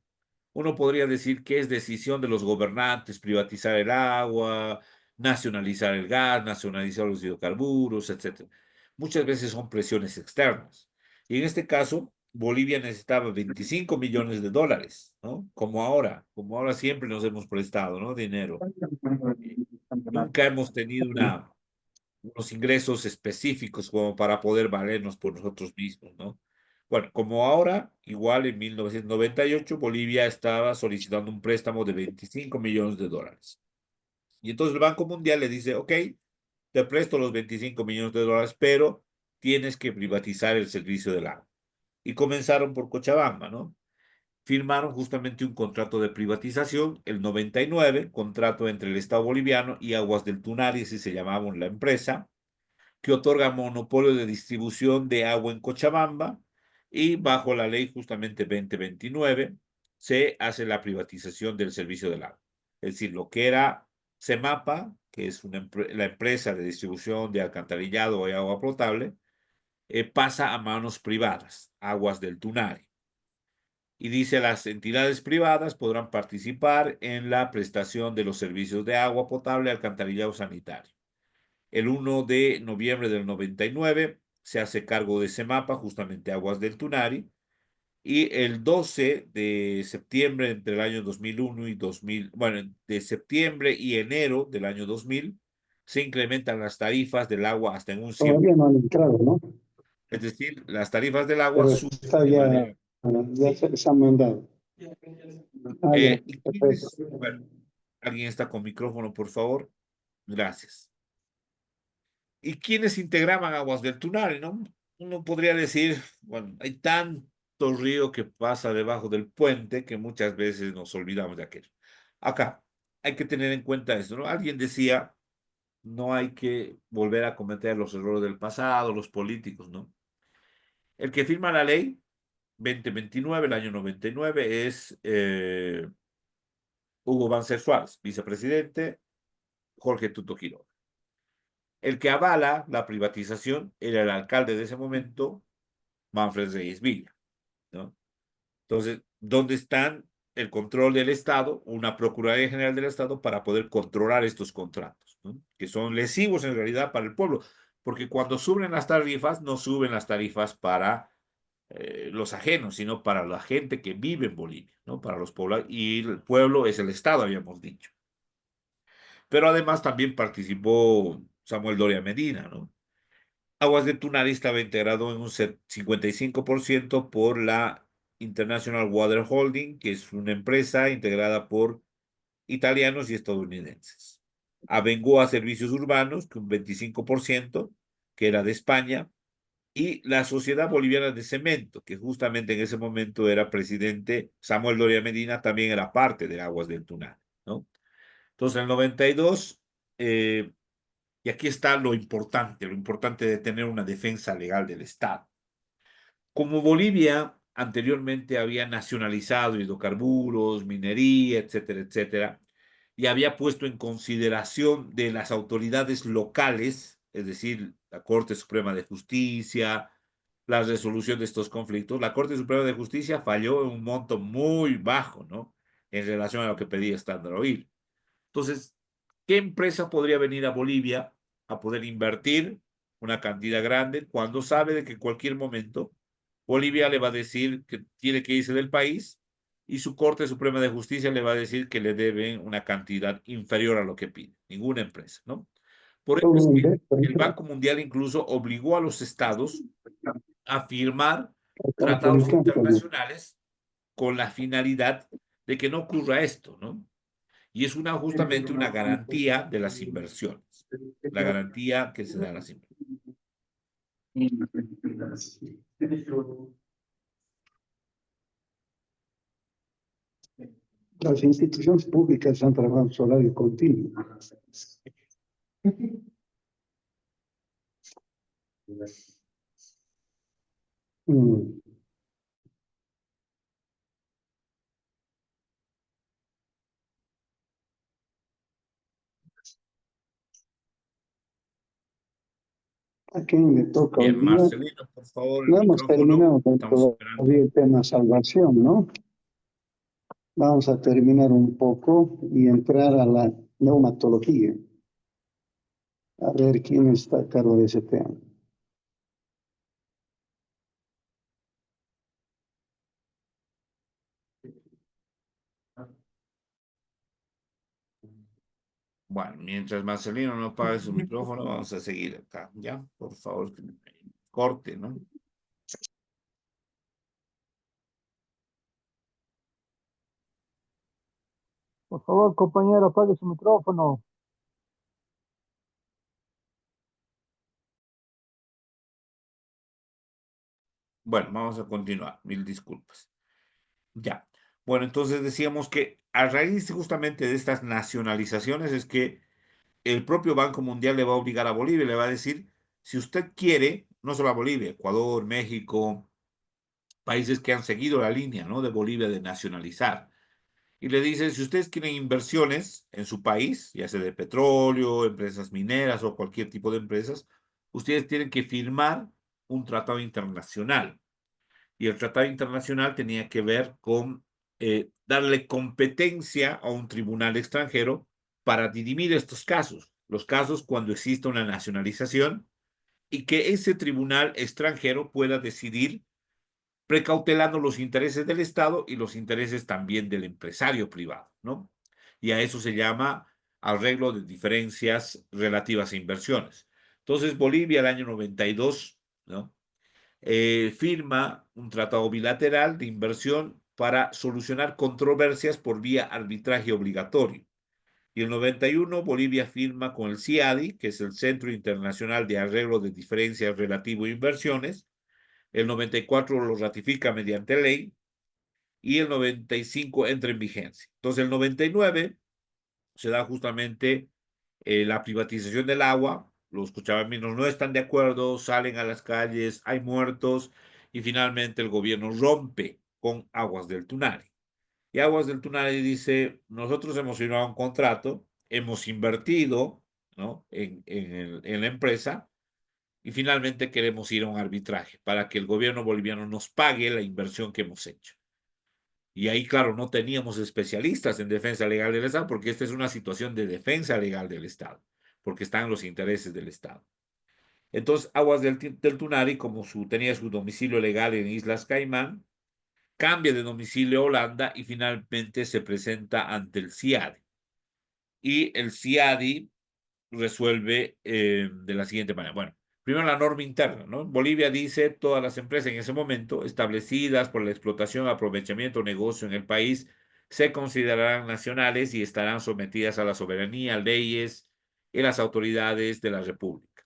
uno podría decir que es decisión de los gobernantes privatizar el agua, nacionalizar el gas, nacionalizar los hidrocarburos, etcétera. Muchas veces son presiones externas. Y en este caso, Bolivia necesitaba 25 millones de dólares, ¿no? Como ahora siempre nos hemos prestado, ¿no? Dinero. Nunca hemos tenido unos ingresos específicos como para poder valernos por nosotros mismos, ¿no? Bueno, como ahora, igual en 1998, Bolivia estaba solicitando un préstamo de 25 millones de dólares. Y entonces el Banco Mundial le dice, ok, te presto los 25 millones de dólares, pero tienes que privatizar el servicio del agua. Y comenzaron por Cochabamba, ¿no? Firmaron justamente un contrato de privatización, el 99, contrato entre el Estado boliviano y Aguas del Tunari, así se llamaba la empresa, que otorga monopolio de distribución de agua en Cochabamba, y bajo la ley justamente 2029 se hace la privatización del servicio del agua. Es decir, lo que era CEMAPA, que es la empresa de distribución de alcantarillado y agua potable, pasa a manos privadas, Aguas del Tunari. Y dice, las entidades privadas podrán participar en la prestación de los servicios de agua potable, alcantarillado sanitario. El 1 de noviembre del 99 se hace cargo de ese mapa, justamente Aguas del Tunari, y el 12 de septiembre entre el año 2001 y 2000, bueno, de septiembre y enero del año 2000, se incrementan las tarifas del agua hasta en un Todavía 100%. no han entrado, ¿no? Es decir, las tarifas del agua Pero suben está de ya, manera... se han mandado. Ah, ya, ¿Y perfecto. quiénes? Bueno, alguien está con micrófono, por favor. Gracias. ¿Y quiénes integraban Aguas del Tunari, no? uno podría decir, bueno, hay tanto río que pasa debajo del puente que muchas veces nos olvidamos de aquello. Acá hay que tener en cuenta esto, ¿no? Alguien decía, no hay que volver a cometer los errores del pasado, los políticos, ¿no? El que firma la ley 2029, el año 99, es Hugo Banzer Suárez, vicepresidente, Jorge Tuto Quiroga. El que avala la privatización era el alcalde de ese momento, Manfred Reyes Villa, ¿no? Entonces, ¿dónde están el control del Estado, una Procuraduría General del Estado para poder controlar estos contratos, ¿no? Que son lesivos en realidad para el pueblo? Porque cuando suben las tarifas, no suben las tarifas para los ajenos, sino para la gente que vive en Bolivia, ¿no? Para los pueblos, y el pueblo es el Estado, habíamos dicho. Pero además también participó Samuel Doria Medina, ¿no? Aguas de Tunari estaba integrado en un 55% por la International Water Holding, que es una empresa integrada por italianos y estadounidenses. Abengoa Servicios Urbanos, que un 25%, que era de España, y la Sociedad Boliviana de Cemento, que justamente en ese momento era presidente Samuel Doria Medina, también era parte de Aguas del Tunari, ¿no? Entonces, en el 92, y aquí está lo importante de tener una defensa legal del Estado. Como Bolivia anteriormente había nacionalizado hidrocarburos, minería, etcétera, etcétera, y había puesto en consideración de las autoridades locales, es decir, la Corte Suprema de Justicia, la resolución de estos conflictos, la Corte Suprema de Justicia falló en un monto muy bajo, ¿no? En relación a lo que pedía Standard Oil. Entonces, ¿qué empresa podría venir a Bolivia a poder invertir una cantidad grande cuando sabe de que en cualquier momento Bolivia le va a decir que tiene que irse del país y su Corte Suprema de Justicia le va a decir que le deben una cantidad inferior a lo que pide? Ninguna empresa, ¿no? Por eso es que el Banco Mundial incluso obligó a los estados a firmar tratados internacionales con la finalidad de que no ocurra esto, ¿no? Y es justamente una garantía de las inversiones, la garantía que se da a las inversiones. Las instituciones públicas han trabajado en su horario continuo. Mm. ¿A quién le toca hoy Bien, día? Marcelino, por favor, el No hemos micrófono. terminado Estamos esperando. todavía el tema salvación, ¿no? Vamos a terminar un poco y entrar a la neumatología. A ver quién está a cargo de ese tema. Bueno, mientras Marcelino no apague su micrófono, vamos a seguir acá, ¿ya? Por favor, que corte, ¿no? Por favor, compañero, apague su micrófono. Bueno, vamos a continuar. Mil disculpas. Ya. Bueno, entonces decíamos que a raíz justamente de estas nacionalizaciones es que el propio Banco Mundial le va a obligar a Bolivia, le va a decir, si usted quiere, no solo a Bolivia, Ecuador, México, países que han seguido la línea, ¿no? De Bolivia de nacionalizar. Y le dice, si ustedes quieren inversiones en su país, ya sea de petróleo, empresas mineras o cualquier tipo de empresas, ustedes tienen que firmar un tratado internacional. Y el tratado internacional tenía que ver con darle competencia a un tribunal extranjero para dirimir estos casos, los casos cuando existe una nacionalización y que ese tribunal extranjero pueda decidir precautelando los intereses del Estado y los intereses también del empresario privado, ¿no? Y a eso se llama arreglo de diferencias relativas a inversiones. Entonces, Bolivia, el año 92, ¿no? Firma un tratado bilateral de inversión para solucionar controversias por vía arbitraje obligatorio. Y el 91 Bolivia firma con el CIADI, que es el Centro Internacional de Arreglo de Diferencias Relativo a Inversiones. El 94 lo ratifica mediante ley y el 95 entra en vigencia. Entonces el 99 se da justamente la privatización del agua. Los cochabaminos no están de acuerdo, salen a las calles, hay muertos y finalmente el gobierno rompe con Aguas del Tunari. Y Aguas del Tunari dice, nosotros hemos firmado un contrato, hemos invertido, ¿no?, en la empresa y finalmente queremos ir a un arbitraje para que el gobierno boliviano nos pague la inversión que hemos hecho. Y ahí, claro, no teníamos especialistas en defensa legal del Estado, porque esta es una situación de defensa legal del Estado, porque están los intereses del Estado. Entonces, Aguas del Tunari, como tenía su domicilio legal en Islas Caimán, cambia de domicilio a Holanda y finalmente se presenta ante el CIADI. Y el CIADI resuelve de la siguiente manera. Bueno, primero la norma interna, ¿no? Bolivia dice todas las empresas en ese momento establecidas por la explotación, aprovechamiento o negocio en el país se considerarán nacionales y estarán sometidas a la soberanía, leyes y las autoridades de la República.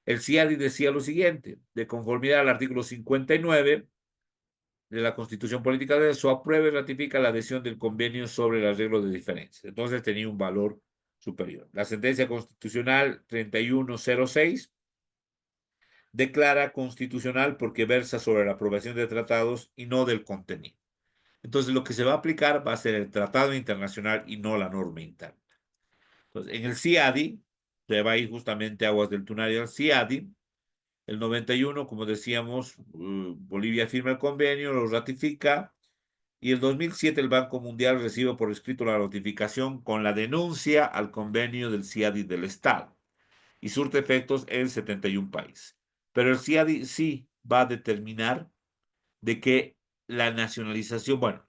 El CIADI decía lo siguiente, de conformidad al artículo 59 de la Constitución Política de eso, aprueba y ratifica la adhesión del convenio sobre el arreglo de diferencias. Entonces tenía un valor superior. La sentencia constitucional 3106 declara constitucional porque versa sobre la aprobación de tratados y no del contenido. Entonces lo que se va a aplicar va a ser el tratado internacional y no la norma interna. Entonces en el CIADI, se va a ir justamente Aguas del Tunari al CIADI, el 91, como decíamos, Bolivia firma el convenio, lo ratifica, y el 2007 el Banco Mundial recibe por escrito la notificación con la denuncia al convenio del CIADI del Estado y surte efectos en 71 países. Pero el CIADI sí va a determinar de que la nacionalización, bueno,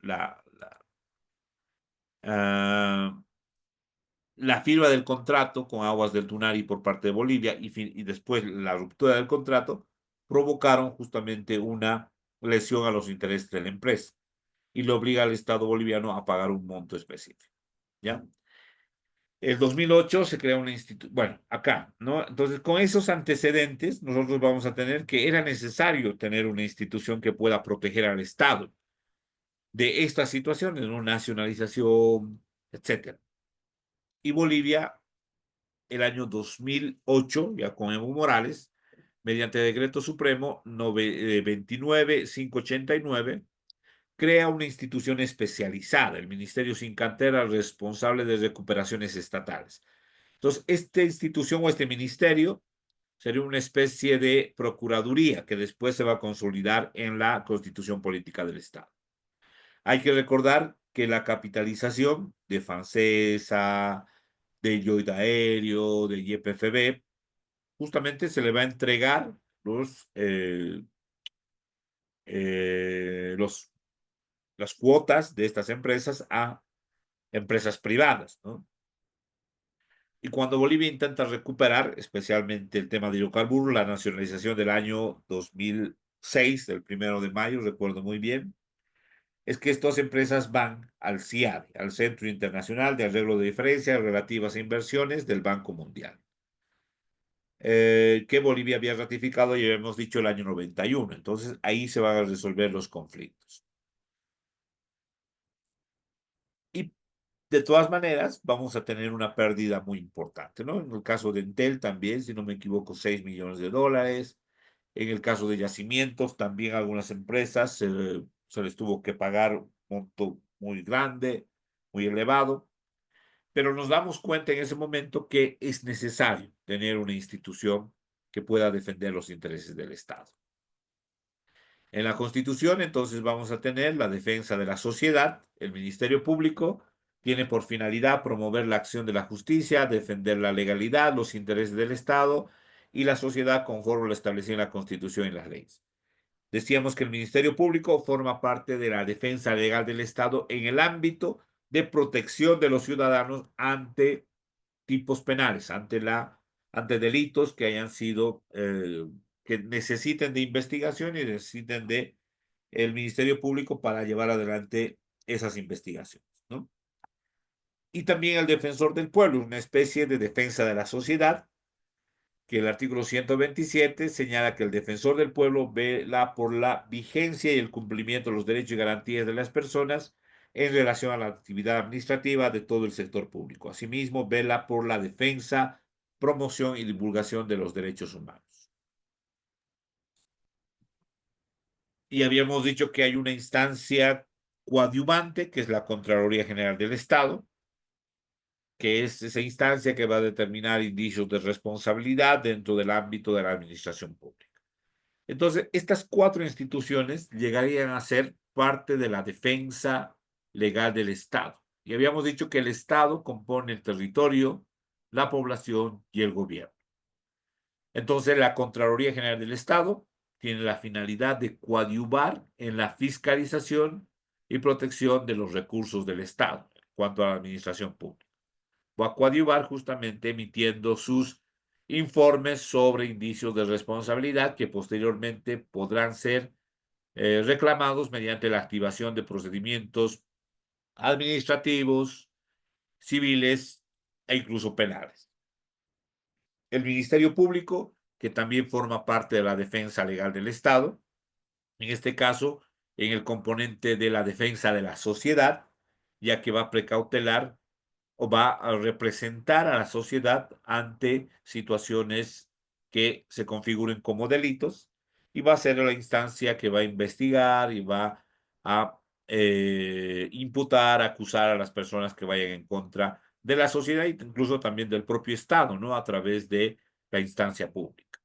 la firma del contrato con Aguas del Tunari por parte de Bolivia y después la ruptura del contrato provocaron justamente una lesión a los intereses de la empresa y le obliga al Estado boliviano a pagar un monto específico, ¿ya? El 2008 se crea una institución, bueno, acá, ¿no? Entonces, con esos antecedentes, nosotros vamos a tener que era necesario tener una institución que pueda proteger al Estado de estas situaciones, ¿no? Nacionalización, etcétera. Y Bolivia, el año 2008, ya con Evo Morales, mediante decreto supremo 29589, crea una institución especializada, el Ministerio sin cartera responsable de recuperaciones estatales. Entonces, esta institución o este ministerio sería una especie de procuraduría que después se va a consolidar en la Constitución Política del Estado. Hay que recordar que la capitalización de Fancesa, de Yoida Aéreo, de YPFB, justamente se le va a entregar los las cuotas de estas empresas a empresas privadas, ¿no? Y cuando Bolivia intenta recuperar, especialmente el tema de hidrocarburos, la nacionalización del año 2006, del 1 de mayo, recuerdo muy bien, es que estas empresas van al CIADI, al Centro Internacional de Arreglo de Diferencias Relativas a Inversiones del Banco Mundial, que Bolivia había ratificado, ya hemos dicho, el año 91. Entonces, ahí se van a resolver los conflictos. Y de todas maneras, vamos a tener una pérdida muy importante, ¿no? En el caso de Entel también, si no me equivoco, 6 millones de dólares. En el caso de yacimientos, también algunas empresas se les tuvo que pagar un monto muy grande, muy elevado. Pero nos damos cuenta en ese momento que es necesario tener una institución que pueda defender los intereses del Estado. En la Constitución, entonces, vamos a tener la defensa de la sociedad. El Ministerio Público tiene por finalidad promover la acción de la justicia, defender la legalidad, los intereses del Estado y la sociedad conforme lo establecido en la Constitución y las leyes. Decíamos que el Ministerio Público forma parte de la defensa legal del Estado en el ámbito de protección de los ciudadanos ante tipos penales, ante delitos que hayan sido, que necesiten de investigación y necesiten de el Ministerio Público para llevar adelante esas investigaciones, ¿no? Y también el defensor del pueblo, una especie de defensa de la sociedad, que el artículo 127 señala que el defensor del pueblo vela por la vigencia y el cumplimiento de los derechos y garantías de las personas en relación a la actividad administrativa de todo el sector público. Asimismo, vela por la defensa, promoción y divulgación de los derechos humanos. Y habíamos dicho que hay una instancia coadyuvante, que es la Contraloría General del Estado, que es esa instancia que va a determinar indicios de responsabilidad dentro del ámbito de la administración pública. Entonces, estas cuatro instituciones llegarían a ser parte de la defensa legal del Estado. Y habíamos dicho que el Estado compone el territorio, la población y el gobierno. Entonces, la Contraloría General del Estado tiene la finalidad de coadyuvar en la fiscalización y protección de los recursos del Estado en cuanto a la administración pública. Va a coadyuvar justamente emitiendo sus informes sobre indicios de responsabilidad que posteriormente podrán ser reclamados mediante la activación de procedimientos administrativos, civiles e incluso penales. El Ministerio Público, que también forma parte de la defensa legal del Estado, en este caso, en el componente de la defensa de la sociedad, ya que va a precautelar o va a representar a la sociedad ante situaciones que se configuren como delitos y va a ser la instancia que va a investigar y va a imputar, acusar a las personas que vayan en contra de la sociedad e incluso también del propio Estado, ¿no? A través de la instancia pública.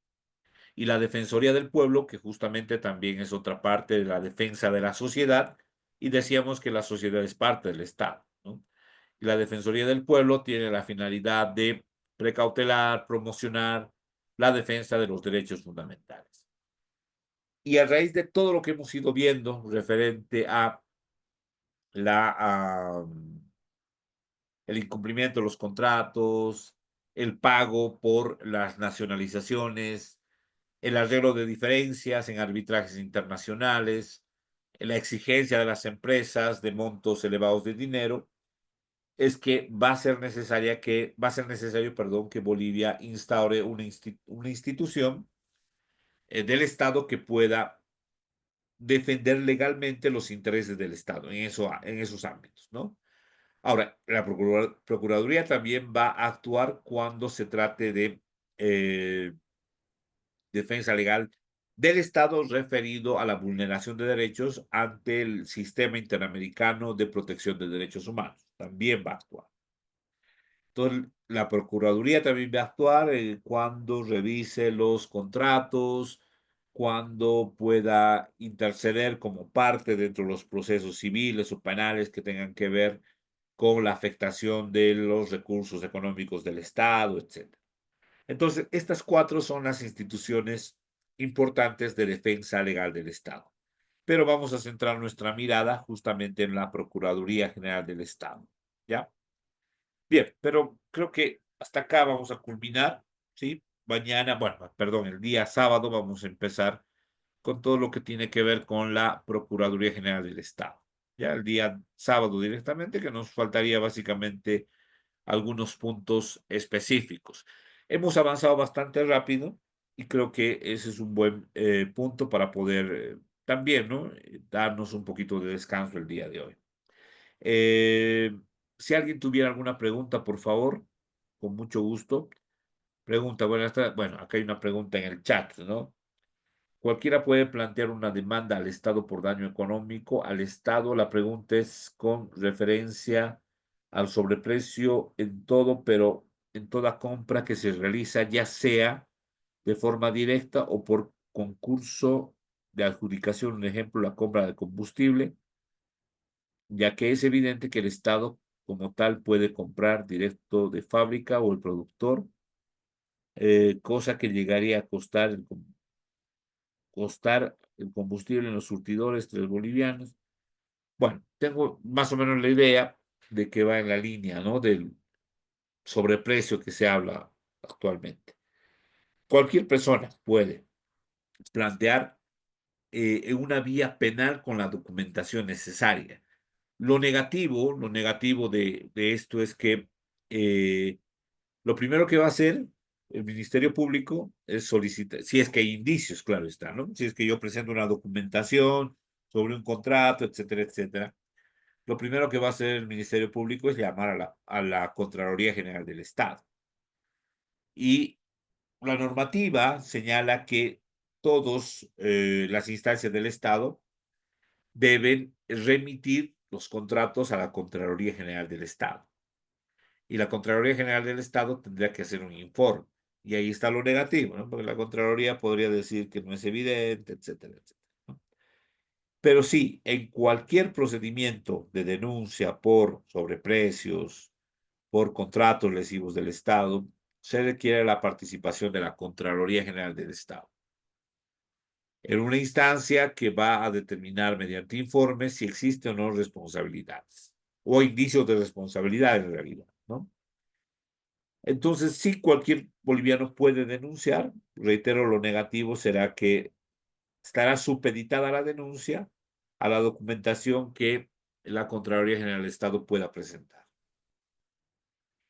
Y la Defensoría del Pueblo, que justamente también es otra parte de la defensa de la sociedad, y decíamos que la sociedad es parte del Estado, ¿no? Y la Defensoría del Pueblo tiene la finalidad de precautelar, promocionar la defensa de los derechos fundamentales. Y a raíz de todo lo que hemos ido viendo referente a la, el incumplimiento de los contratos, el pago por las nacionalizaciones, el arreglo de diferencias en arbitrajes internacionales, la exigencia de las empresas de montos elevados de dinero, es que va a ser necesario, perdón, que Bolivia instaure una institución del Estado que pueda defender legalmente los intereses del Estado en esos ámbitos, ¿no? Ahora, la Procuraduría también va a actuar cuando se trate de eh, defensa legal del Estado referido a la vulneración de derechos ante el Sistema Interamericano de Protección de Derechos Humanos. También va a actuar. Entonces, la Procuraduría también va a actuar cuando revise los contratos, cuando pueda interceder como parte dentro de los procesos civiles o penales que tengan que ver con la afectación de los recursos económicos del Estado, etc. Entonces, estas cuatro son las instituciones importantes de defensa legal del Estado. Pero vamos a centrar nuestra mirada justamente en la Procuraduría General del Estado. ¿Ya? Bien, pero creo que hasta acá vamos a culminar, ¿sí? Mañana, bueno, perdón, el día sábado vamos a empezar con todo lo que tiene que ver con la Procuraduría General del Estado. Ya el día sábado directamente, que nos faltaría básicamente algunos puntos específicos. Hemos avanzado bastante rápido y creo que ese es un buen punto para poder también, ¿no? Darnos un poquito de descanso el día de hoy. Eh, si alguien tuviera alguna pregunta, por favor, con mucho gusto. Pregunta, bueno, bueno, acá hay una pregunta en el chat, ¿no? Cualquiera puede plantear una demanda al Estado por daño económico. Al Estado, la pregunta es con referencia al sobreprecio en todo, pero en toda compra que se realiza, ya sea de forma directa o por concurso de adjudicación. Un ejemplo, la compra de combustible, ya que es evidente que el Estado como tal puede comprar directo de fábrica o el productor, cosa que llegaría a costar el combustible en los surtidores 3 bolivianos. Bueno, tengo más o menos la idea de que va en la línea, ¿no? Del sobreprecio que se habla actualmente. Cualquier persona puede plantear una vía penal con la documentación necesaria. Lo negativo de esto es que lo primero que va a hacer el Ministerio Público es solicitar, si es que hay indicios, claro está, ¿no? Si es que yo presento una documentación sobre un contrato, etcétera, etcétera. Lo primero que va a hacer el Ministerio Público es llamar a la Contraloría General del Estado. Y la normativa señala que todas las instancias del Estado deben remitir los contratos a la Contraloría General del Estado. Y la Contraloría General del Estado tendría que hacer un informe. Y ahí está lo negativo, ¿no? Porque la Contraloría podría decir que no es evidente, etcétera, etcétera, ¿no? Pero sí, en cualquier procedimiento de denuncia por sobreprecios, por contratos lesivos del Estado, se requiere la participación de la Contraloría General del Estado en una instancia que va a determinar mediante informes si existe o no responsabilidades o indicios de responsabilidad en realidad, ¿no? Entonces, sí, cualquier boliviano puede denunciar. Reitero, lo negativo será que estará supeditada la denuncia a la documentación que la Contraloría General del Estado pueda presentar.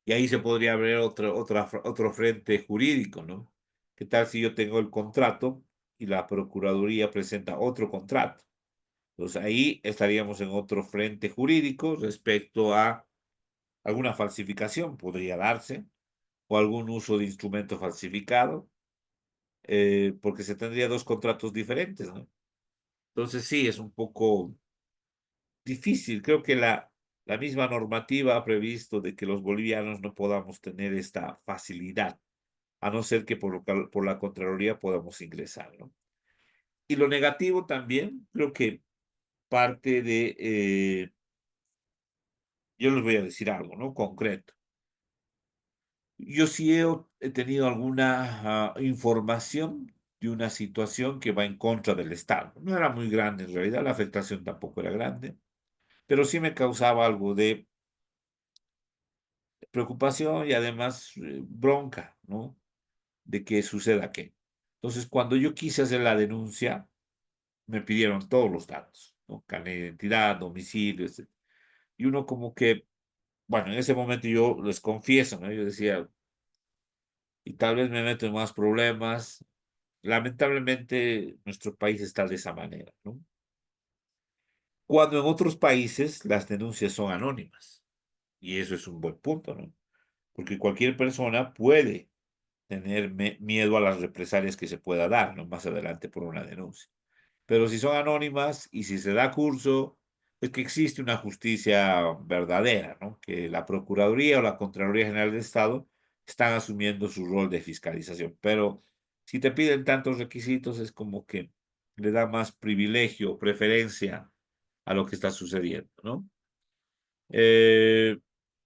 Y ahí se podría abrir otro frente jurídico, ¿no? ¿Qué tal si yo tengo el contrato y la Procuraduría presenta otro contrato? Entonces ahí estaríamos en otro frente jurídico respecto a alguna falsificación, podría darse, o algún uso de instrumento falsificado, porque se tendría dos contratos diferentes, ¿no? Entonces sí, es un poco difícil. Creo que la misma normativa ha previsto de que los bolivianos no podamos tener esta facilidad, a no ser que por la Contraloría podamos ingresar, ¿no? Y lo negativo también, creo que parte de, yo les voy a decir algo, ¿no? Concreto. Yo sí he tenido alguna información de una situación que va en contra del Estado. No era muy grande en realidad, la afectación tampoco era grande, pero sí me causaba algo de preocupación y además bronca, ¿no? De que suceda qué. Entonces, cuando yo quise hacer la denuncia, me pidieron todos los datos, ¿no? Carnet de identidad, domicilio, etc. Y uno como que, bueno, en ese momento yo les confieso, ¿no? Yo decía, y tal vez me meto en más problemas. Lamentablemente, nuestro país está de esa manera, ¿no? Cuando en otros países las denuncias son anónimas. Y eso es un buen punto, ¿no? Porque cualquier persona puede tener miedo a las represalias que se pueda dar, ¿no? Más adelante por una denuncia. Pero si son anónimas y si se da curso, es que existe una justicia verdadera, ¿no? Que la Procuraduría o la Contraloría General del Estado están asumiendo su rol de fiscalización. Pero si te piden tantos requisitos, es como que le da más privilegio, preferencia a lo que está sucediendo, ¿no? Eh,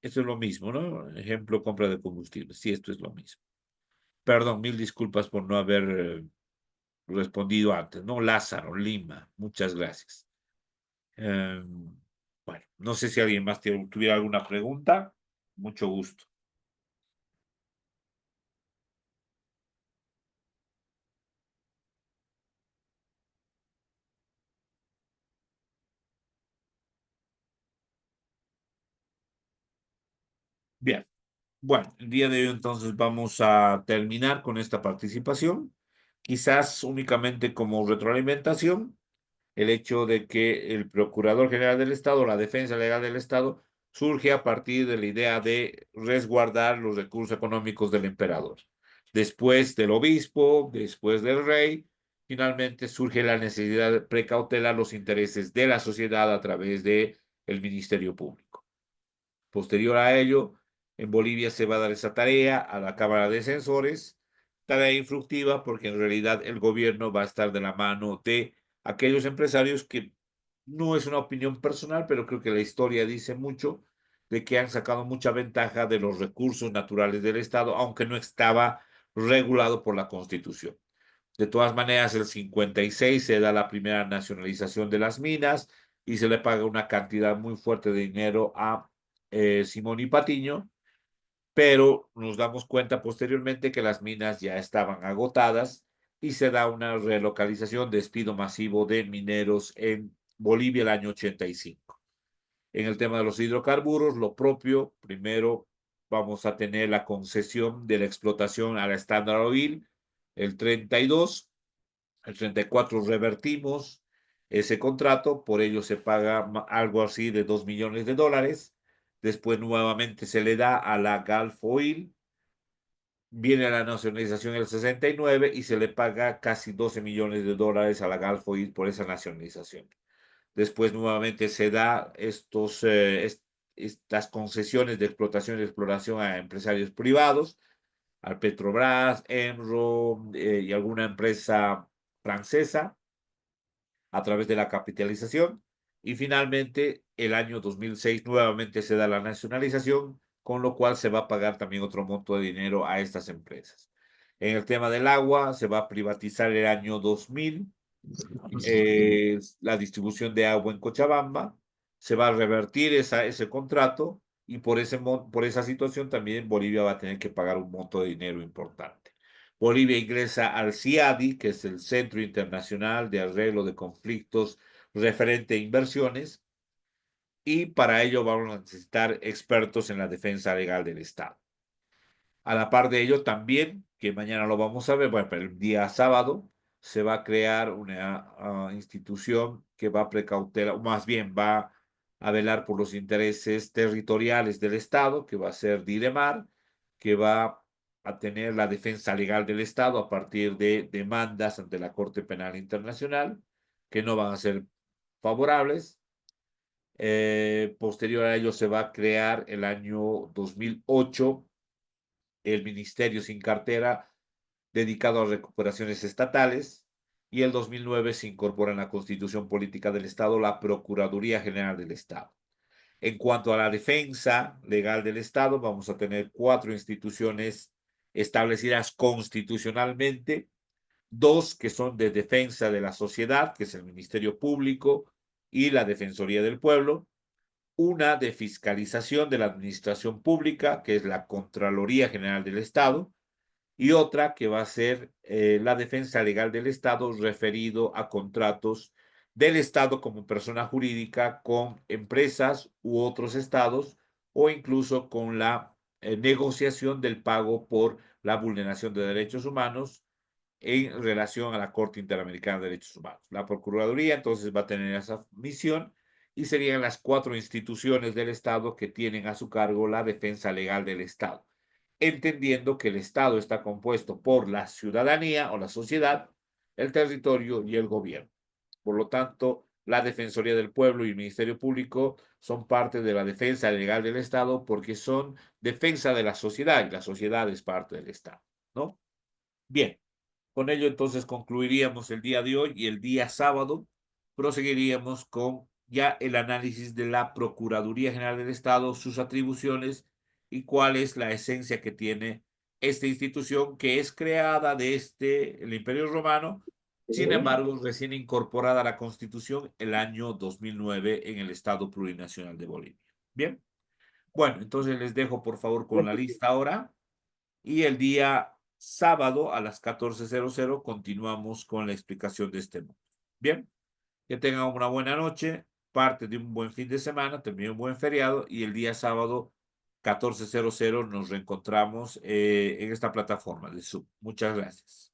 Esto es lo mismo, ¿no? Ejemplo, compra de combustible. Sí, esto es lo mismo. Perdón, mil disculpas por no haber respondido antes, ¿no? Lázaro, Lima, muchas gracias. Bueno, no sé si alguien más tuviera alguna pregunta. Mucho gusto. Bien, bueno, el día de hoy entonces vamos a terminar con esta participación. Quizás únicamente como retroalimentación, el hecho de que el Procurador General del Estado, la defensa legal del Estado, surge a partir de la idea de resguardar los recursos económicos del emperador. Después del obispo, después del rey, finalmente surge la necesidad de precautelar los intereses de la sociedad a través de el Ministerio Público. Posterior a ello, en Bolivia se va a dar esa tarea a la Cámara de Censores, tarea infructiva porque en realidad el gobierno va a estar de la mano de aquellos empresarios que no es una opinión personal, pero creo que la historia dice mucho de que han sacado mucha ventaja de los recursos naturales del Estado, aunque no estaba regulado por la Constitución. De todas maneras, el 56 se da la primera nacionalización de las minas y se le paga una cantidad muy fuerte de dinero a Simón y Patiño, pero nos damos cuenta posteriormente que las minas ya estaban agotadas y se da una relocalización, despido masivo de mineros en Bolivia el año 85. En el tema de los hidrocarburos, lo propio, primero vamos a tener la concesión de la explotación a la Standard Oil, el 32, el 34 revertimos ese contrato, por ello se paga algo así de $2 millones. Después nuevamente se le da a la Gulf Oil, viene la nacionalización en el 69 y se le paga casi $12 millones a la Gulf Oil por esa nacionalización. Después nuevamente se da estas concesiones de explotación y exploración a empresarios privados, al Petrobras, Enron y alguna empresa francesa a través de la capitalización. Y finalmente, el año 2006 nuevamente se da la nacionalización, con lo cual se va a pagar también otro monto de dinero a estas empresas. En el tema del agua, se va a privatizar el año 2000 la distribución de agua en Cochabamba, se va a revertir ese contrato y por esa situación también Bolivia va a tener que pagar un monto de dinero importante. Bolivia ingresa al CIADI, que es el Centro Internacional de Arreglo de Conflictos referente a inversiones, y para ello vamos a necesitar expertos en la defensa legal del Estado. A la par de ello también, que mañana lo vamos a ver, bueno, pero el día sábado se va a crear una institución que va a precautelar, o más bien va a velar por los intereses territoriales del Estado, que va a ser DIREMAR, que va a tener la defensa legal del Estado a partir de demandas ante la Corte Penal Internacional, que no van a ser favorables. Posterior a ello se va a crear el año 2008 el Ministerio sin cartera dedicado a recuperaciones estatales, y el 2009 se incorpora en la Constitución Política del Estado la Procuraduría General del Estado. En cuanto a la defensa legal del Estado, vamos a tener 4 instituciones establecidas constitucionalmente, 2 que son de defensa de la sociedad, que es el Ministerio Público y la Defensoría del Pueblo, una de fiscalización de la administración pública, que es la Contraloría General del Estado, y otra que va a ser la defensa legal del Estado referido a contratos del Estado como persona jurídica con empresas u otros estados o incluso con la negociación del pago por la vulneración de derechos humanos en relación a la Corte Interamericana de Derechos Humanos. La Procuraduría entonces va a tener esa misión y serían las 4 instituciones del Estado que tienen a su cargo la defensa legal del Estado, entendiendo que el Estado está compuesto por la ciudadanía o la sociedad, el territorio y el gobierno. Por lo tanto, la Defensoría del Pueblo y el Ministerio Público son parte de la defensa legal del Estado porque son defensa de la sociedad y la sociedad es parte del Estado, ¿no? Bien, con ello entonces concluiríamos el día de hoy y el día sábado proseguiríamos con ya el análisis de la Procuraduría General del Estado, sus atribuciones y cuál es la esencia que tiene esta institución que es creada desde el Imperio Romano, sin embargo, recién incorporada a la Constitución el año 2009 en el Estado Plurinacional de Bolivia. Bien, bueno, entonces les dejo por favor con la lista ahora y el día sábado a las 14:00 continuamos con la explicación de este mundo. Bien, que tengan una buena noche, parte de un buen fin de semana, también un buen feriado y el día sábado 14:00 nos reencontramos en esta plataforma de Zoom. Muchas gracias.